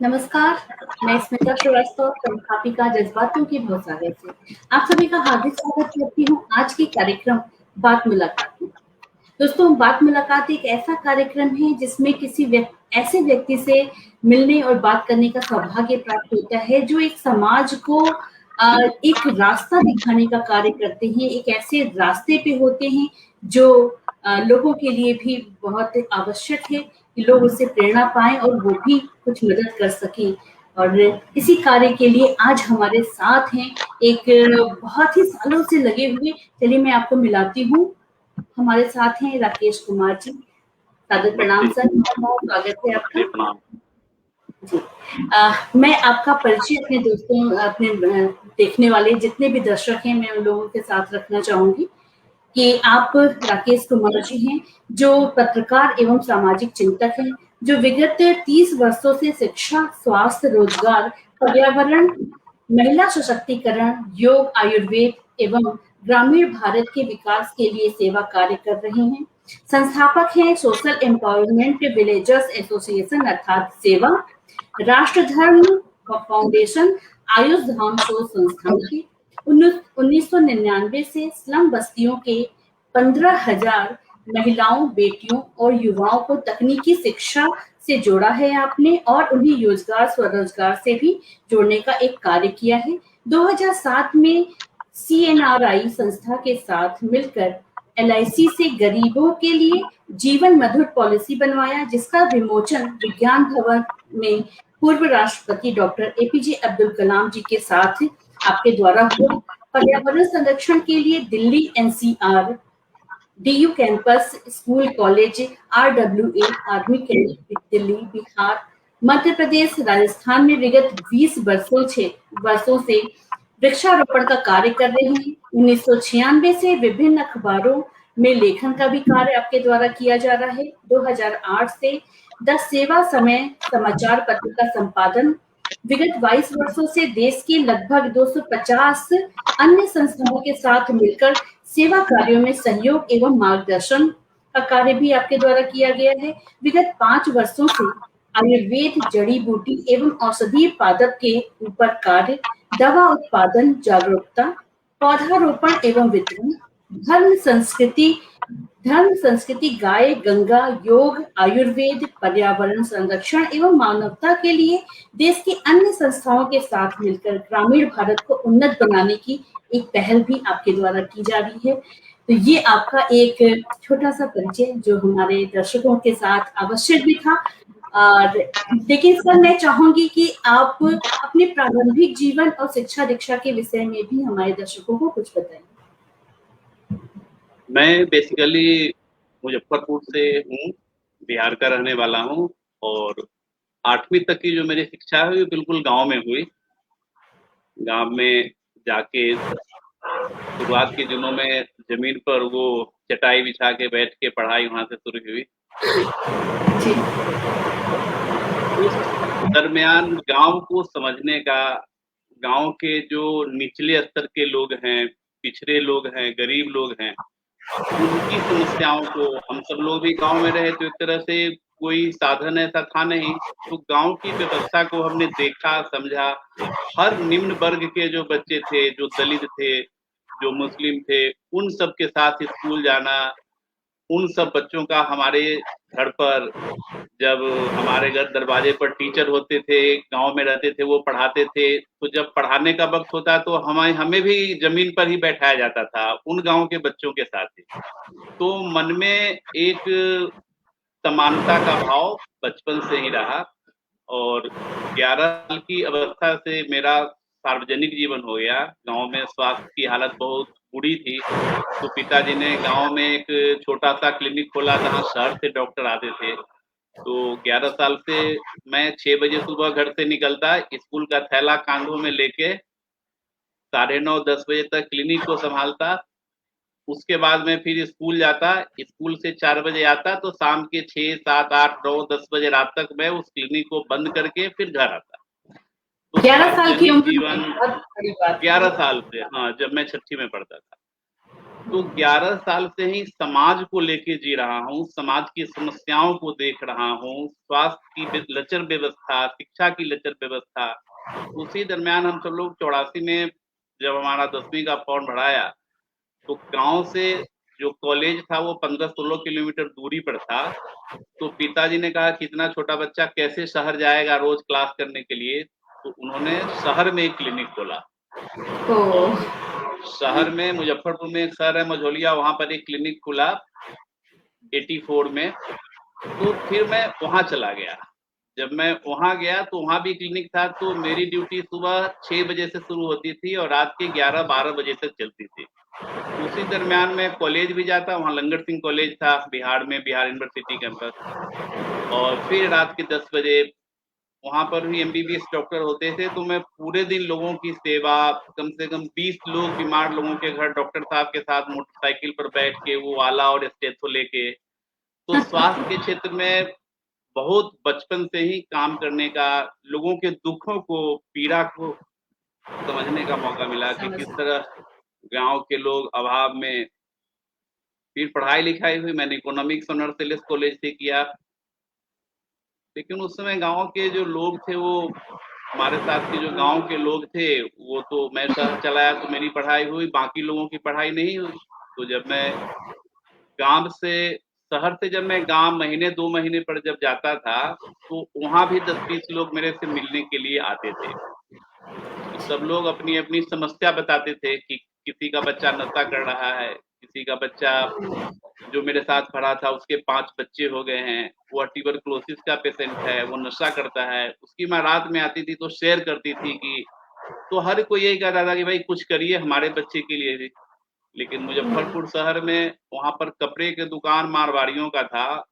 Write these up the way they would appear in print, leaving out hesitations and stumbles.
नमस्कार, मैं स्मिता श्रीवास्तव संस्थापिका जज्बातों की भौसागर से आप सभी का हार्दिक स्वागत करती हूँ आज के कार्यक्रम बात मुलाकात में। दोस्तों, बात मुलाकात एक ऐसा कार्यक्रम है जिसमें किसी ऐसे व्यक्ति से मिलने और बात करने का सौभाग्य प्राप्त होता है जो एक समाज को एक रास्ता दिखाने का कार्य करते हैं, एक ऐसे रास्ते पे होते हैं जो लोगों के लिए भी बहुत आवश्यक है कि लोग उससे प्रेरणा पाएं और वो भी कुछ मदद कर सकें। और इसी कार्य के लिए आज हमारे साथ हैं एक बहुत ही सालों से लगे हुए, चलिए मैं आपको मिलाती हूँ। हमारे साथ हैं राकेश कुमार जी। सादर प्रणाम सर, बहुत स्वागत है आपका। जी, मैं आपका परिचय अपने दोस्तों, अपने देखने वाले जितने भी दर्शक हैं, मैं उन लोगों के साथ रखना चाहूंगी कि आप राकेश कुमार जी हैं, जो पत्रकार एवं सामाजिक चिंतक हैं, जो विगत 30 वर्षों से शिक्षा, स्वास्थ्य, रोजगार, पर्यावरण, महिला सशक्तिकरण, योग, आयुर्वेद एवं ग्रामीण भारत के विकास के लिए सेवा कार्य कर रहे हैं। संस्थापक हैं सोशल एम्पावरमेंट विलेजर्स एसोसिएशन अर्थात सेवा, राष्ट्र धर्म फाउंडेशन, आयुष धाम शोध संस्थान की। 1999 से स्लम बस्तियों के 15,000 महिलाओं, बेटियों और युवाओं को तकनीकी शिक्षा से जोड़ा है आपने और उन्हें रोजगार स्वरोजगार से भी जोड़ने का एक कार्य किया है। 2007 में CNRI संस्था के साथ मिलकर LIC से गरीबों के लिए जीवन मधुर पॉलिसी बनवाया, जिसका विमोचन विज्ञान भवन में पूर्व राष्ट्रपति डॉक्टर APJ अब्दुल कलाम जी के साथ आपके द्वारा हुआ। पर्यावरण संरक्षण के लिए Delhi NCR, DU campus, school, college, RWA, army camp, Delhi, Bihar, Madhya Pradesh, Rajasthan में विगत 20 वर्षों से वृक्षारोपण का कार्य कर रहे हैं। 1996 से विभिन्न अखबारों में लेखन का भी कार्य आपके द्वारा किया जा रहा है। 2008 से द सेवा समय समाचार पत्र का संपादन। विगत 22 वर्षों से देश के लगभग 250 अन्य संस्थाओं के साथ मिलकर सेवा कार्यों में सहयोग एवं मार्गदर्शन का कार्य भी आपके द्वारा किया गया है। विगत 5 वर्षों से आयुर्वेद, जड़ी बूटी एवं औषधीय पादप के ऊपर कार्य, दवा उत्पादन जागरूकता, पौधारोपण एवं वितरण, धर्म संस्कृति, गाय गंगा, योग, आयुर्वेद, पर्यावरण संरक्षण एवं मानवता के लिए देश की अन्य संस्थाओं के साथ मिलकर ग्रामीण भारत को उन्नत बनाने की एक पहल भी आपके द्वारा की जा रही है। तो ये आपका एक छोटा सा परिचय जो हमारे दर्शकों के साथ आवश्यक भी था। और लेकिन सर, मैं चाहूंगी कि आप अपने प्रारंभिक जीवन और शिक्षा दीक्षा के विषय में भी हमारे दर्शकों को कुछ बताएं। मैं बेसिकली मुजफ्फरपुर से हूँ, बिहार का रहने वाला हूँ और 8वीं तक की जो मेरी शिक्षा है वो बिल्कुल गांव में हुई। गांव में जाके शुरुआत के दिनों में जमीन पर वो चटाई बिछा के बैठ के पढ़ाई वहां से शुरू हुई। उस दरमियान गांव को समझने का, गांव के जो निचले स्तर के लोग हैं, पिछड़े लोग हैं, गरीब लोग हैं, उनकी समस्याओं को, हम सब लोग भी गांव में रहे तो एक तरह से कोई साधन ऐसा था नहीं, तो गांव की व्यवस्था को हमने देखा, समझा। हर निम्न वर्ग के जो बच्चे थे, जो दलित थे, जो मुस्लिम थे, उन सब के साथ स्कूल जाना, उन सब बच्चों का हमारे घर पर, जब हमारे घर दरवाजे पर टीचर होते थे, गांव में रहते थे, वो पढ़ाते थे, तो जब पढ़ाने का वक्त होता तो हमें भी जमीन पर ही बैठाया जाता था उन गांव के बच्चों के साथ ही। तो मन में एक समानता का भाव बचपन से ही रहा और 11 साल की अवस्था से मेरा सार्वजनिक जीवन हो गया। गांव में स्वास्थ्य की हालत बहुत बुरी थी, तो पिताजी ने गांव में एक छोटा सा क्लिनिक खोला जहां शहर से डॉक्टर आते थे। तो 11 साल से मैं 6 बजे सुबह घर से निकलता, स्कूल का थैला कांधों में लेके 9:30-10 बजे तक क्लिनिक को संभालता। उसके बाद में फिर स्कूल जाता, स्कूल से 4 बजे आता, तो शाम के 6, 7, 8, 9, 10 बजे रात तक मैं उस क्लिनिक को बंद करके फिर घर आता। तो 11 साल की उम्र, 11 साल से, हाँ, जब मैं 6ठी में पढ़ता था। तो 11 साल से ही समाज को लेके जी रहा हूँ, समाज की समस्याओं को देख रहा हूँ, स्वास्थ्य की लचर व्यवस्था, शिक्षा की लचर व्यवस्था। उसी दरमियान हम सब लोग 84 में जब हमारा 10वीं का फॉर्म भराया, तो गाँव से जो कॉलेज था वो 15-16 किलोमीटर दूरी पर था। तो पिताजी ने कहा कि इतना छोटा बच्चा कैसे शहर जाएगा रोज क्लास करने के लिए, तो उन्होंने शहर में एक क्लिनिक खोला। और शहर में मुजफ्फरपुर में एक शहर है मझौलिया, वहाँ पर एक क्लिनिक खुला 84 में। तो फिर मैं वहाँ चला गया। जब मैं वहाँ गया तो वहाँ भी क्लिनिक था, तो मेरी ड्यूटी सुबह 6 बजे से शुरू होती थी और रात के 11-12 बजे तक चलती थी। उसी दरमियान मैं कॉलेज भी जाता, वहाँ लंगर सिंह कॉलेज था बिहार में, बिहार यूनिवर्सिटी कैंपस। और फिर रात के 10 बजे वहाँ पर भी एमबीबीएस डॉक्टर होते थे, तो मैं पूरे दिन लोगों की सेवा, कम से कम 20 लोग बीमार लोगों के घर डॉक्टर साहब के साथ मोटरसाइकिल पर बैठ के वो आला और स्टेथो लेके। तो स्वास्थ्य के क्षेत्र में बहुत बचपन से ही काम करने का, लोगों के दुखों को, पीड़ा को समझने का मौका मिला कि किस तरह गाँव के लोग अभाव में। फिर पढ़ाई-लिखाई हुई, मैंने इकोनॉमिक्स ऑनर्स एलएस कॉलेज से किया। लेकिन उस समय गाँव के जो लोग थे वो हमारे साथ के जो गाँव के लोग थे, वो तो मैं शहर चला आया तो मेरी पढ़ाई हुई, बाकी लोगों की पढ़ाई नहीं हुई। तो जब मैं गाँव से शहर से जब मैं गाँव महीने 2 महीने पर जब जाता था, तो वहाँ भी 10-20 लोग मेरे से मिलने के लिए आते थे। तो सब लोग अपनी-अपनी समस्या बताते थे कि किसी का बच्चा नशा कर रहा है, किसी का बच्चा जो मेरे साथ पढ़ा था उसके 5 बच्चे हो गए हैं, वो ट्यूबरकुलोसिस का पेशेंट है, वो नशा करता है। उसकी माँ रात में आती थी तो शेयर करती थी कि, तो हर कोई यही कहता था कि भाई कुछ करिए हमारे बच्चे के लिए भी। लेकिन मुजफ्फरपुर शहर में वहाँ पर कपड़े के दुकान मारवाड़ियों का था,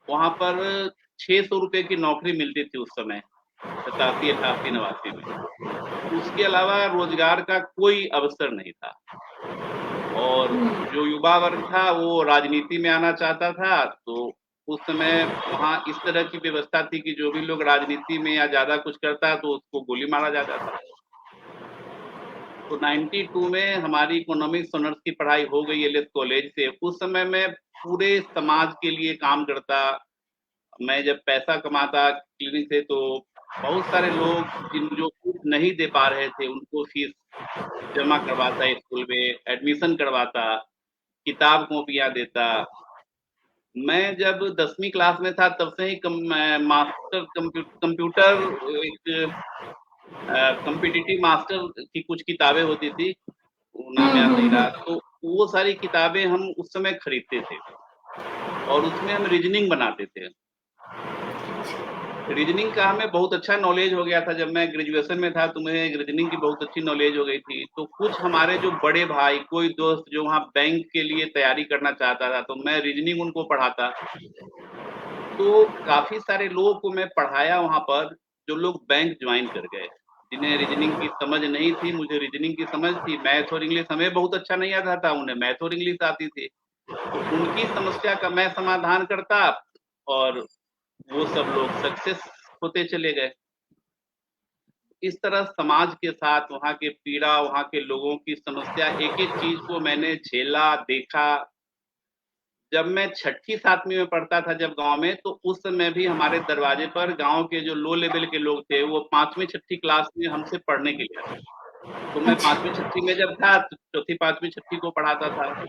वहाँ पर 600 रुपए की नौकरी मिलती थी उस समय, 87, 88, 89 में। उसके अलावा रोजगार का कोई अवसर नहीं था। और जो युवा वर्ग था वो राजनीति में आना चाहता था, तो उस समय वहाँ इस तरह की व्यवस्था थी कि जो भी लोग राजनीति में या ज़्यादा कुछ करता है तो उसको गोली मारा जाता था। तो 92 में हमारी इकोनॉमिक्स ऑनर्स की पढ़ाई हो गई एलएस कॉलेज से। उस समय मैं पूरे समाज के लिए काम करता। मैं जब पैसा कमाता क्लिनिक से तो बहुत सारे लोग जो फीस नहीं दे पा रहे थे उनको फीस जमा करवाता स्कूल में, एडमिशन करवाता, किताब कॉपियाँ देता। मैं जब 10वीं क्लास में था तब से ही मास्टर कंप्यूटर एक कॉम्पिटिटिव मास्टर की कुछ किताबें होती थी, वो नाम याद नहीं रहा। तो वो सारी किताबें हम उस समय खरीदते थे और उसमें हम रीजनिंग बनाते थे। रीजनिंग का हमें बहुत अच्छा नॉलेज हो गया था। जब मैं ग्रेजुएशन में था तो मुझे रीजनिंग की बहुत अच्छी नॉलेज हो गई थी। तो कुछ हमारे जो बड़े भाई, कोई दोस्त जो वहाँ बैंक के लिए तैयारी करना चाहता था, तो मैं रीजनिंग उनको पढ़ाता। तो काफ़ी सारे लोगों को मैं पढ़ाया वहाँ पर, जो लोग बैंक जॉइन कर गए। जिन्हें रीजनिंग की समझ नहीं थी, मुझे रीजनिंग की समझ थी। मैथ और इंग्लिश हमें बहुत अच्छा नहीं आता था, उन्हें मैथ और इंग्लिश आती थी। तो उनकी समस्या का मैं समाधान करता और वो सब लोग सक्सेस होते चले गए। इस तरह समाज के साथ वहाँ के पीड़ा, वहाँ के लोगों की समस्या, एक-एक चीज़ को मैंने झेला, देखा। जब मैं 6ठी-7वीं में पढ़ता था जब गाँव में, तो उस समय भी हमारे दरवाजे पर गाँव के जो लो लेवल के लोग थे, वो 5वीं-6ठी क्लास में हमसे पढ़ने के लिए आते थे। तो मैं 5वीं-6ठी में जब था, तो चौथी, 5वीं-6ठी को पढ़ाता था।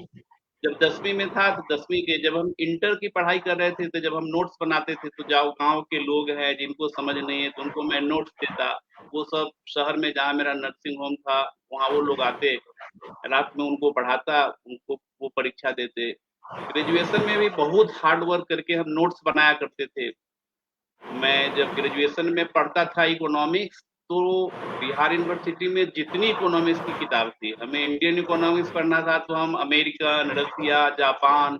जब 10वीं में था तो 10वीं के, जब हम इंटर की पढ़ाई कर रहे थे तो जब हम नोट्स बनाते थे तो जाओ गाँव के लोग हैं जिनको समझ नहीं है तो उनको मैं नोट्स देता। वो सब शहर में जहाँ मेरा नर्सिंग होम था वहाँ वो लोग आते, रात में उनको पढ़ाता, उनको वो परीक्षा देते। ग्रेजुएशन में भी बहुत हार्ड वर्क करके हम नोट्स बनाया करते थे। मैं जब ग्रेजुएशन में पढ़ता था इकोनॉमिक्स, तो बिहार यूनिवर्सिटी में जितनी इकोनॉमिक्स की किताब थी, हमें इंडियन इकोनॉमिक्स पढ़ना था तो हम अमेरिकन, रसिया, जापान,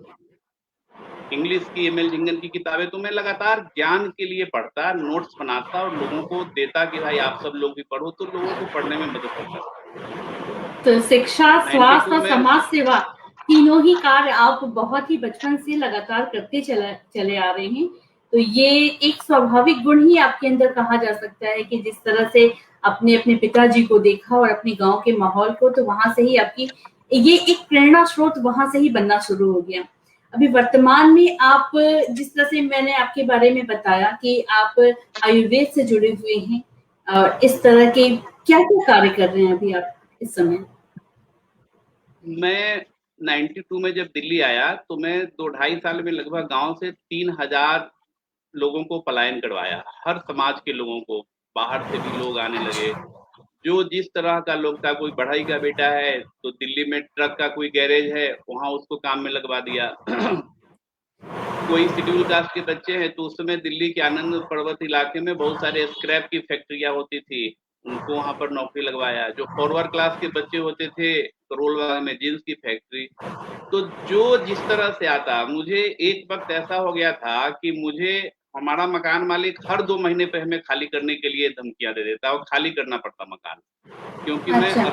इंग्लिश की एमएल जिंगन की किताबें तो मैं लगातार ज्ञान के लिए पढ़ता, नोट्स बनाता और लोगों को देता कि भाई आप सब लोग भी पढ़ो, तो लोगों को पढ़ने में मदद करता। तो शिक्षा, 92 स्वास्थ्य और में समाज सेवा तीनों ही कार्य आप बहुत ही बचपन से लगातार करते चले आ रहे हैं। तो ये एक स्वाभाविक गुण ही आपके अंदर कहा जा सकता है कि जिस तरह से अपने अपने पिताजी को देखा और अपने गांव के माहौल को, तो वहां से ही आपकी ये एक प्रेरणा स्रोत वहां से ही बनना शुरू हो गया। अभी वर्तमान में आप जिस तरह से मैंने आपके बारे में बताया कि आप आयुर्वेद से जुड़े हुए हैं, इस तरह के क्या-क्या कार्य कर रहे हैं अभी आप इस समय? मैं 92 में जब दिल्ली आया तो मैं 2 ढाई साल में लगभग गाँव से 3000 लोगों को पलायन करवाया, हर समाज के लोगों को, बाहर से भी लोग आने लगे। अच्छा, जो जिस तरह का लोग था, कोई बढ़ई का बेटा है, तो दिल्ली में ट्रक का कोई गैरेज है, वहाँ उसको काम में लगवा दिया। कोई शेड्यूल कास्ट के बच्चे हैं, तो उस समय दिल्ली के आनंद पर्वत इलाके में बहुत सारे स्क्रैप की फैक्ट्रियाँ होती थी, उनको वहाँ पर नौकरी लगवाया। जो फॉरवर्ड क्लास के बच्चे होते थे, करोलबाग में जीन्स की फैक्ट्री, तो जो जिस तरह से आता, मुझे एक वक़्त ऐसा हो गया था कि मुझे हमारा मकान मालिक हर 2 महीने पे हमें खाली करने के लिए धमकियाँ दे देता और खाली करना पड़ता मकान। क्योंकि मैं अच्छा।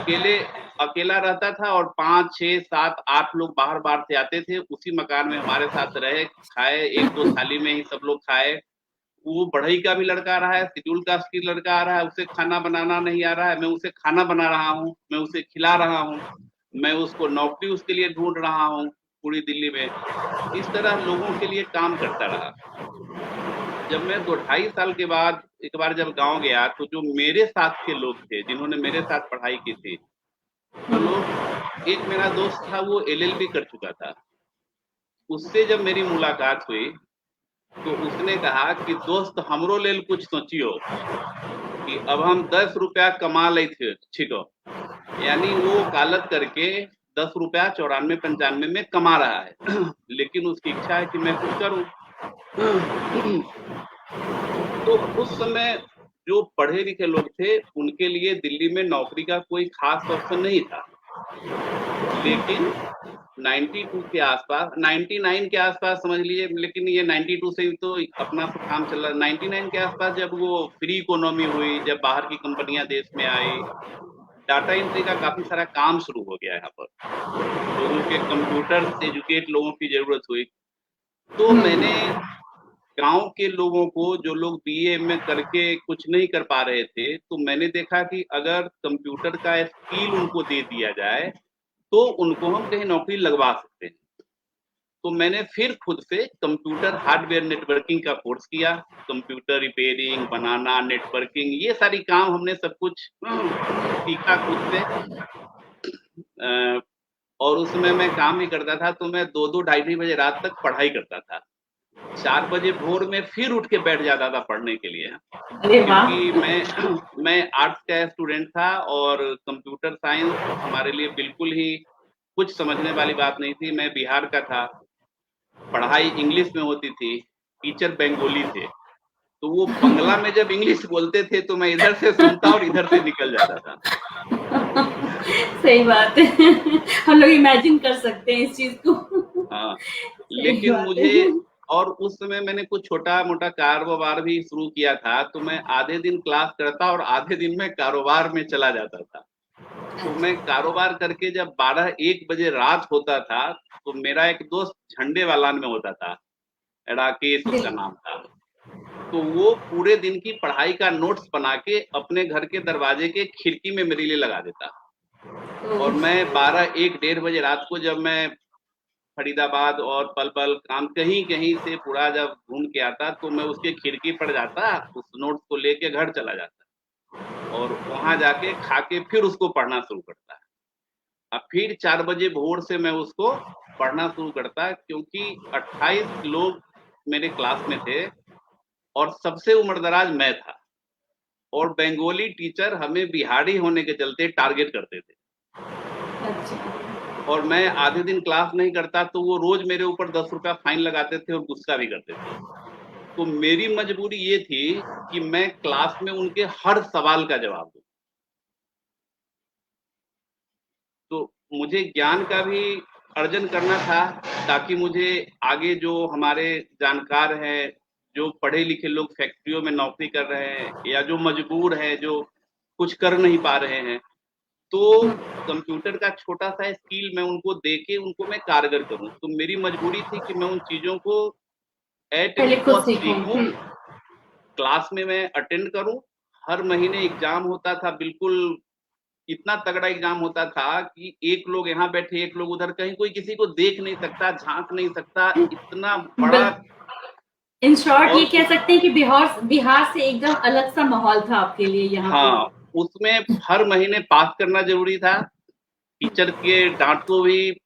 अकेला रहता था और 5, 6, 7, 8 लोग बाहर-बाहर से आते थे, उसी मकान में हमारे साथ रहे, खाए, 1-2 थाली में ही सब लोग खाए। वो बढ़ई का भी लड़का आ रहा है, शेड्यूल कास्ट की लड़का आ रहा है, उसे खाना बनाना नहीं आ रहा है, मैं उसे खाना बना रहा हूँ, मैं उसे खिला रहा हूँ, मैं उसको नौकरी उसके लिए ढूँढ रहा हूँ, पूरी दिल्ली में। इस तरह लोगों के लिए काम करता रहा। जब मैं 2 ढाई साल के बाद एक बार जब गाँव गया, तो जो मेरे साथ के लोग थे, जिन्होंने मेरे साथ पढ़ाई की थी, वो लोग, एक मेरा दोस्त था वो एलएलबी कर चुका था। उससे जब मेरी मुलाकात हुई, तो उसने कहा कि दोस्त हमरो लेल कुछ सोचियो कि अब हम 10 रुपया कमा लेथे छिको। यानी वो वकालत करके 10 रुपया 94-95 में कमा रहा है। लेकिन उसकी इच्छा है कि मैं कुछ करूँ। तो उस समय जो पढ़े-लिखे लोग थे, उनके लिए दिल्ली में नौकरी का कोई ख़ास ऑप्शन नहीं था। लेकिन 92 के आसपास, 99 के आसपास समझ लीजिए, लेकिन ये 92 से ही तो अपना सब काम चल रहा है। 99 के आसपास जब वो फ्री इकोनॉमी हुई, जब बाहर की कंपनियां देश में आई, डाटा एंट्री का काफी सारा काम शुरू हो गया यहाँ पर, लोगों के कंप्यूटर से एजुकेट लोगों की जरूरत हुई। तो मैंने गांव के लोगों को, जो लोग बीए में करके कुछ नहीं कर पा रहे थे, तो मैंने देखा कि अगर कंप्यूटर का स्किल उनको दे दिया जाए, तो उनको हम कहीं नौकरी लगवा सकते हैं। तो मैंने फिर खुद से कंप्यूटर हार्डवेयर नेटवर्किंग का कोर्स किया, कंप्यूटर रिपेयरिंग, बनाना, नेटवर्किंग, ये सारी काम हमने सब कुछ सीखा खुद से। अ, और उस समय मैं काम भी करता था, तो मैं 2-2 ढाई-ढाई बजे रात तक पढ़ाई करता था। 4 बजे भोर में फिर उठ के बैठ जाता था पढ़ने के लिए। अरे वाह! क्योंकि मैं मैं आर्ट्स का स्टूडेंट था और कंप्यूटर साइंस हमारे लिए बिल्कुल ही कुछ समझने वाली बात नहीं थी। मैं बिहार का था, पढ़ाई इंग्लिश में होती थी, टीचर बंगाली थे। तो वो बंगला में जब इंग्लिश बोलते थे, तो मैं इधर से सुनता और इधर से निकल जाता था। सही बात है। हम लोग इमेजिन कर सकते हैं इस चीज़ को। हाँ, सही लेकिन बात है। मुझे, और उस समय मैंने कुछ छोटा-मोटा कारोबार भी शुरू किया था, तो मैं आधे दिन क्लास करता और आधे दिन मैं कारोबार में चला जाता था। तो अच्छा, मैं कारोबार करके जब 12-1 बजे रात होता था, तो मेरा एक दोस्त झंडे-वालान में होता था, राकेश उसका बिल्कुल। नाम था। तो वो पूरे दिन की पढ़ाई का नोट्स बना के अपने घर के दरवाजे के खिड़की में मेरे लिए लगा देता। और ओह! मैं 12-1 डेढ़ बजे रात को जब मैं फरीदाबाद और पलवल काम कहीं-कहीं से पूरा जब घूम के आता, तो मैं उसके खिड़की पर जाता, उस नोट्स को लेके घर चला जाता और वहाँ जाके खा के फिर उसको पढ़ना शुरू करता। अब फिर 4 बजे भोर से मैं उसको पढ़ना शुरू करता, क्योंकि 28 लोग मेरे क्लास में थे और सबसे उम्रदराज मैं था और बंगाली टीचर हमें बिहारी होने के चलते टारगेट करते थे। अच्छा। और मैं आधे दिन क्लास नहीं करता, तो वो रोज़ मेरे ऊपर 10 रुपया फाइन लगाते थे और गुस्सा भी करते थे। तो मेरी मजबूरी ये थी कि मैं क्लास में उनके हर सवाल का जवाब दूँ। तो मुझे ज्ञान का भी अर्जन करना था, ताकि मुझे आगे जो हमारे जानकार हैं, जो पढ़े-लिखे लोग फैक्ट्रियों में नौकरी कर रहे हैं या जो मजबूर हैं, जो कुछ कर नहीं पा रहे हैं, तो कंप्यूटर का छोटा-सा स्किल मैं उनको दे के उनको मैं कारगर करूँ। तो मेरी मजबूरी थी कि मैं उन चीज़ों को एट एनी पहले खुद कॉस्ट सीखूँ। सीखूँ, क्लास में मैं अटेंड करूँ। हर महीने एग्ज़ाम होता था, बिल्कुल इतना तगड़ा एग्जाम होता था कि एक लोग यहाँ बैठे, एक लोग उधर, कहीं कोई किसी को देख नहीं सकता, झांक नहीं सकता, इतना बड़ा। इन शॉर्ट ये और कह सकते हैं कि बिहार बिहार से एकदम अलग सा माहौल था आपके लिए यहाँ पे। हाँ, उसमें हर महीने पास करना जरूरी था। टीचर के डांट को भी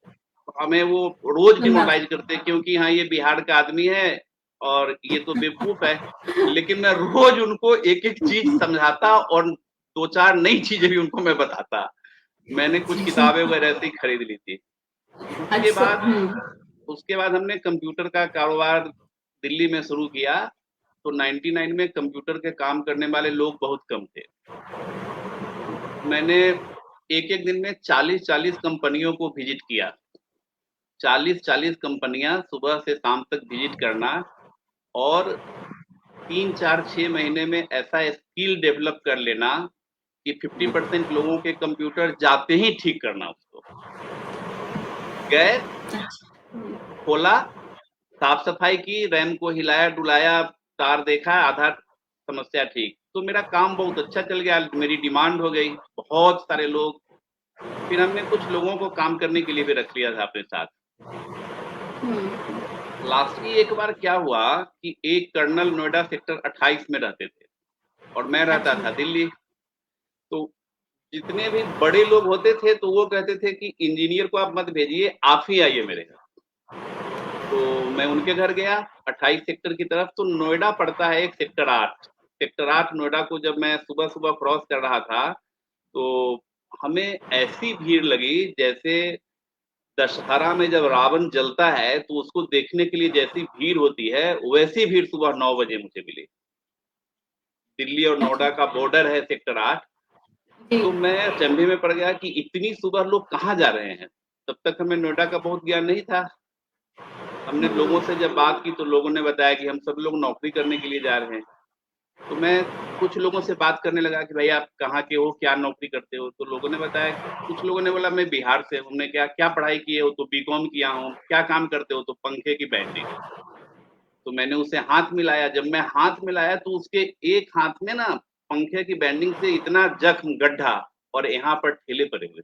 हमें वो रोज डिमोरलाइज करते, क्योंकि हाँ ये बिहार का आदमी है और ये तो बेवकूफ है। लेकिन मैं रोज उनको एक एक चीज समझाता और दो चार नई चीजें भी उनको मैं बताता। मैंने कुछ किताबें वगैरह ऐसे ही खरीद ली थी। उसके अच्छा। बाद उसके बाद हमने कंप्यूटर का कारोबार दिल्ली में शुरू किया। तो 99 में कंप्यूटर के काम करने वाले लोग बहुत कम थे। मैंने एक एक दिन में 40-40 कंपनियों को विजिट किया। 40-40 कंपनियां सुबह से शाम तक विजिट करना, और 3-4-6 महीने में ऐसा स्किल डेवलप कर लेना कि 50% लोगों के कंप्यूटर जाते ही ठीक करना। उसको गए, खोला, साफ सफाई की, रैम को हिलाया डुलाया, तार देखा, आधा समस्या ठीक। तो मेरा काम बहुत अच्छा चल गया, मेरी डिमांड हो गई, बहुत सारे लोग। फिर हमने कुछ लोगों को काम करने के लिए भी रख लिया था अपने साथ। लास्टली एक बार क्या हुआ कि एक कर्नल नोएडा सेक्टर 28 में रहते थे और मैं रहता था दिल्ली। तो जितने भी बड़े लोग होते थे तो वो कहते थे कि इंजीनियर को आप मत भेजिए, आप ही आइए मेरे घर। तो मैं उनके घर गया 28 सेक्टर की तरफ। तो नोएडा पड़ता है एक सेक्टर 8। सेक्टर 8 नोएडा को जब मैं सुबह सुबह क्रॉस कर रहा था तो हमें ऐसी भीड़ लगी जैसे दशहरा में जब रावण जलता है तो उसको देखने के लिए जैसी भीड़ होती है, वैसी भीड़ सुबह 9 बजे मुझे मिली। दिल्ली और नोएडा का बॉर्डर है सेक्टर 8। तो मैं अचंभे में पड़ गया कि इतनी सुबह लोग कहाँ जा रहे हैं। तब तक हमें नोएडा का बहुत ज्ञान नहीं था। हमने लोगों से जब बात की तो लोगों ने बताया कि हम सब लोग नौकरी करने के लिए जा रहे हैं। तो मैं कुछ लोगों से बात करने लगा कि भाई आप कहाँ के हो, क्या नौकरी करते हो। तो लोगों ने बताया, कुछ लोगों ने बोला मैं बिहार से हूँ। हमने क्या क्या पढ़ाई किए हो, तो बीकॉम किया हूँ। क्या काम करते हो, तो पंखे की बैंडिंग। तो मैंने उसे हाथ मिलाया। जब मैं हाथ मिलाया तो उसके एक हाथ में ना पंखे की बैंडिंग से इतना जख्म, गड्ढा, और यहाँ पर ठेले पड़े हुए।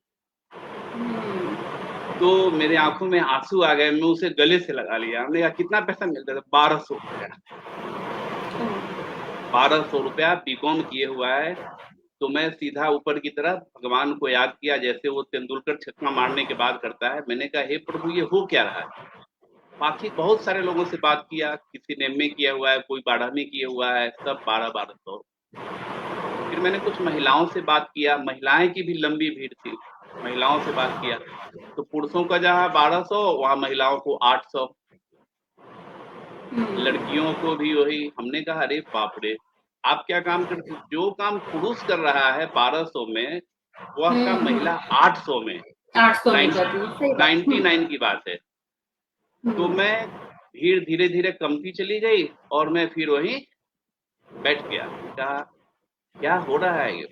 तो मेरे आंखों में आंसू आ गए। मैं उसे गले से लगा लिया। हमने कहा कितना पैसा मिलता था, 1200 रुपया। 1200 रुपया बीकॉम किए हुआ है। तो मैं सीधा ऊपर की तरफ भगवान को याद किया, जैसे वो तेंदुलकर छक्का मारने के बाद करता है। मैंने कहा हे प्रभु ये हो क्या रहा है। बाकी बहुत सारे लोगों से बात किया, किसी ने एमए किया हुआ है, कोई 12 में किया हुआ है, सब 1200। फिर मैंने कुछ महिलाओं से बात किया, महिलाएं की भी लंबी भीड़ थी। महिलाओं से बात किया तो पुरुषों का जहाँ 1200 वहां महिलाओं को 800, लड़कियों को भी वही। हमने कहा अरे बाप रे, आप क्या काम करते, जो काम पुरुष कर रहा है 1200 में, वह काम महिला 800 में, 800 में करती है, सही बात। 99 की बात है। तो मैं भीड़ धीरे धीरे कमती चली गई और मैं फिर वहीं बैठ गया। कहा क्या हो रहा है ये।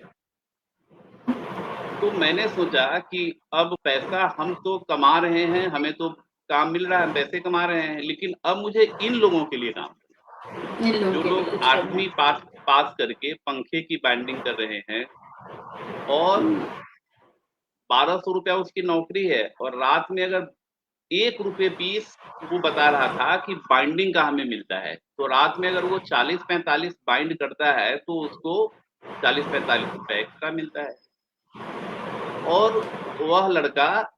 तो मैंने सोचा कि अब पैसा हम तो कमा रहे हैं, हमें तो काम मिल रहा है, पैसे कमा रहे हैं, लेकिन अब मुझे इन लोगों के लिए काम, जो लोग 8वीं पास करके पंखे की बाइंडिंग कर रहे हैं और 1200 रुपया उसकी नौकरी है, और रात में अगर 1 रुपये पीस वो बता रहा था कि बाइंडिंग का हमें मिलता है। तो रात में अगर वो 40-45 बाइंड करता है तो उसको 40-45 रुपए एक्स्ट्रा मिलता है। और वह लड़का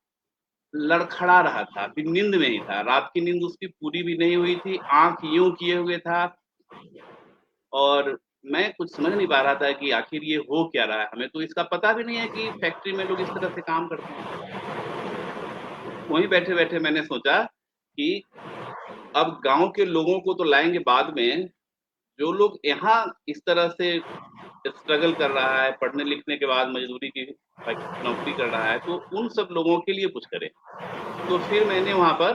लड़खड़ा रहा था, फिर नींद में ही था। रात की नींद उसकी पूरी भी नहीं हुई थी, आंख यूं किए हुए था। और मैं कुछ समझ नहीं पा रहा था कि आखिर ये हो क्या रहा है। हमें तो इसका पता भी नहीं है कि फैक्ट्री में लोग इस तरह से काम करते हैं। वहीं बैठे बैठे मैंने सोचा कि अब गांव के लोगों को तो लाएंगे बाद में, जो लोग यहाँ इस तरह से स्ट्रगल कर रहा है, पढ़ने लिखने के बाद मजदूरी की नौकरी कर रहा है, तो उन सब लोगों के लिए कुछ करें। तो फिर मैंने वहां पर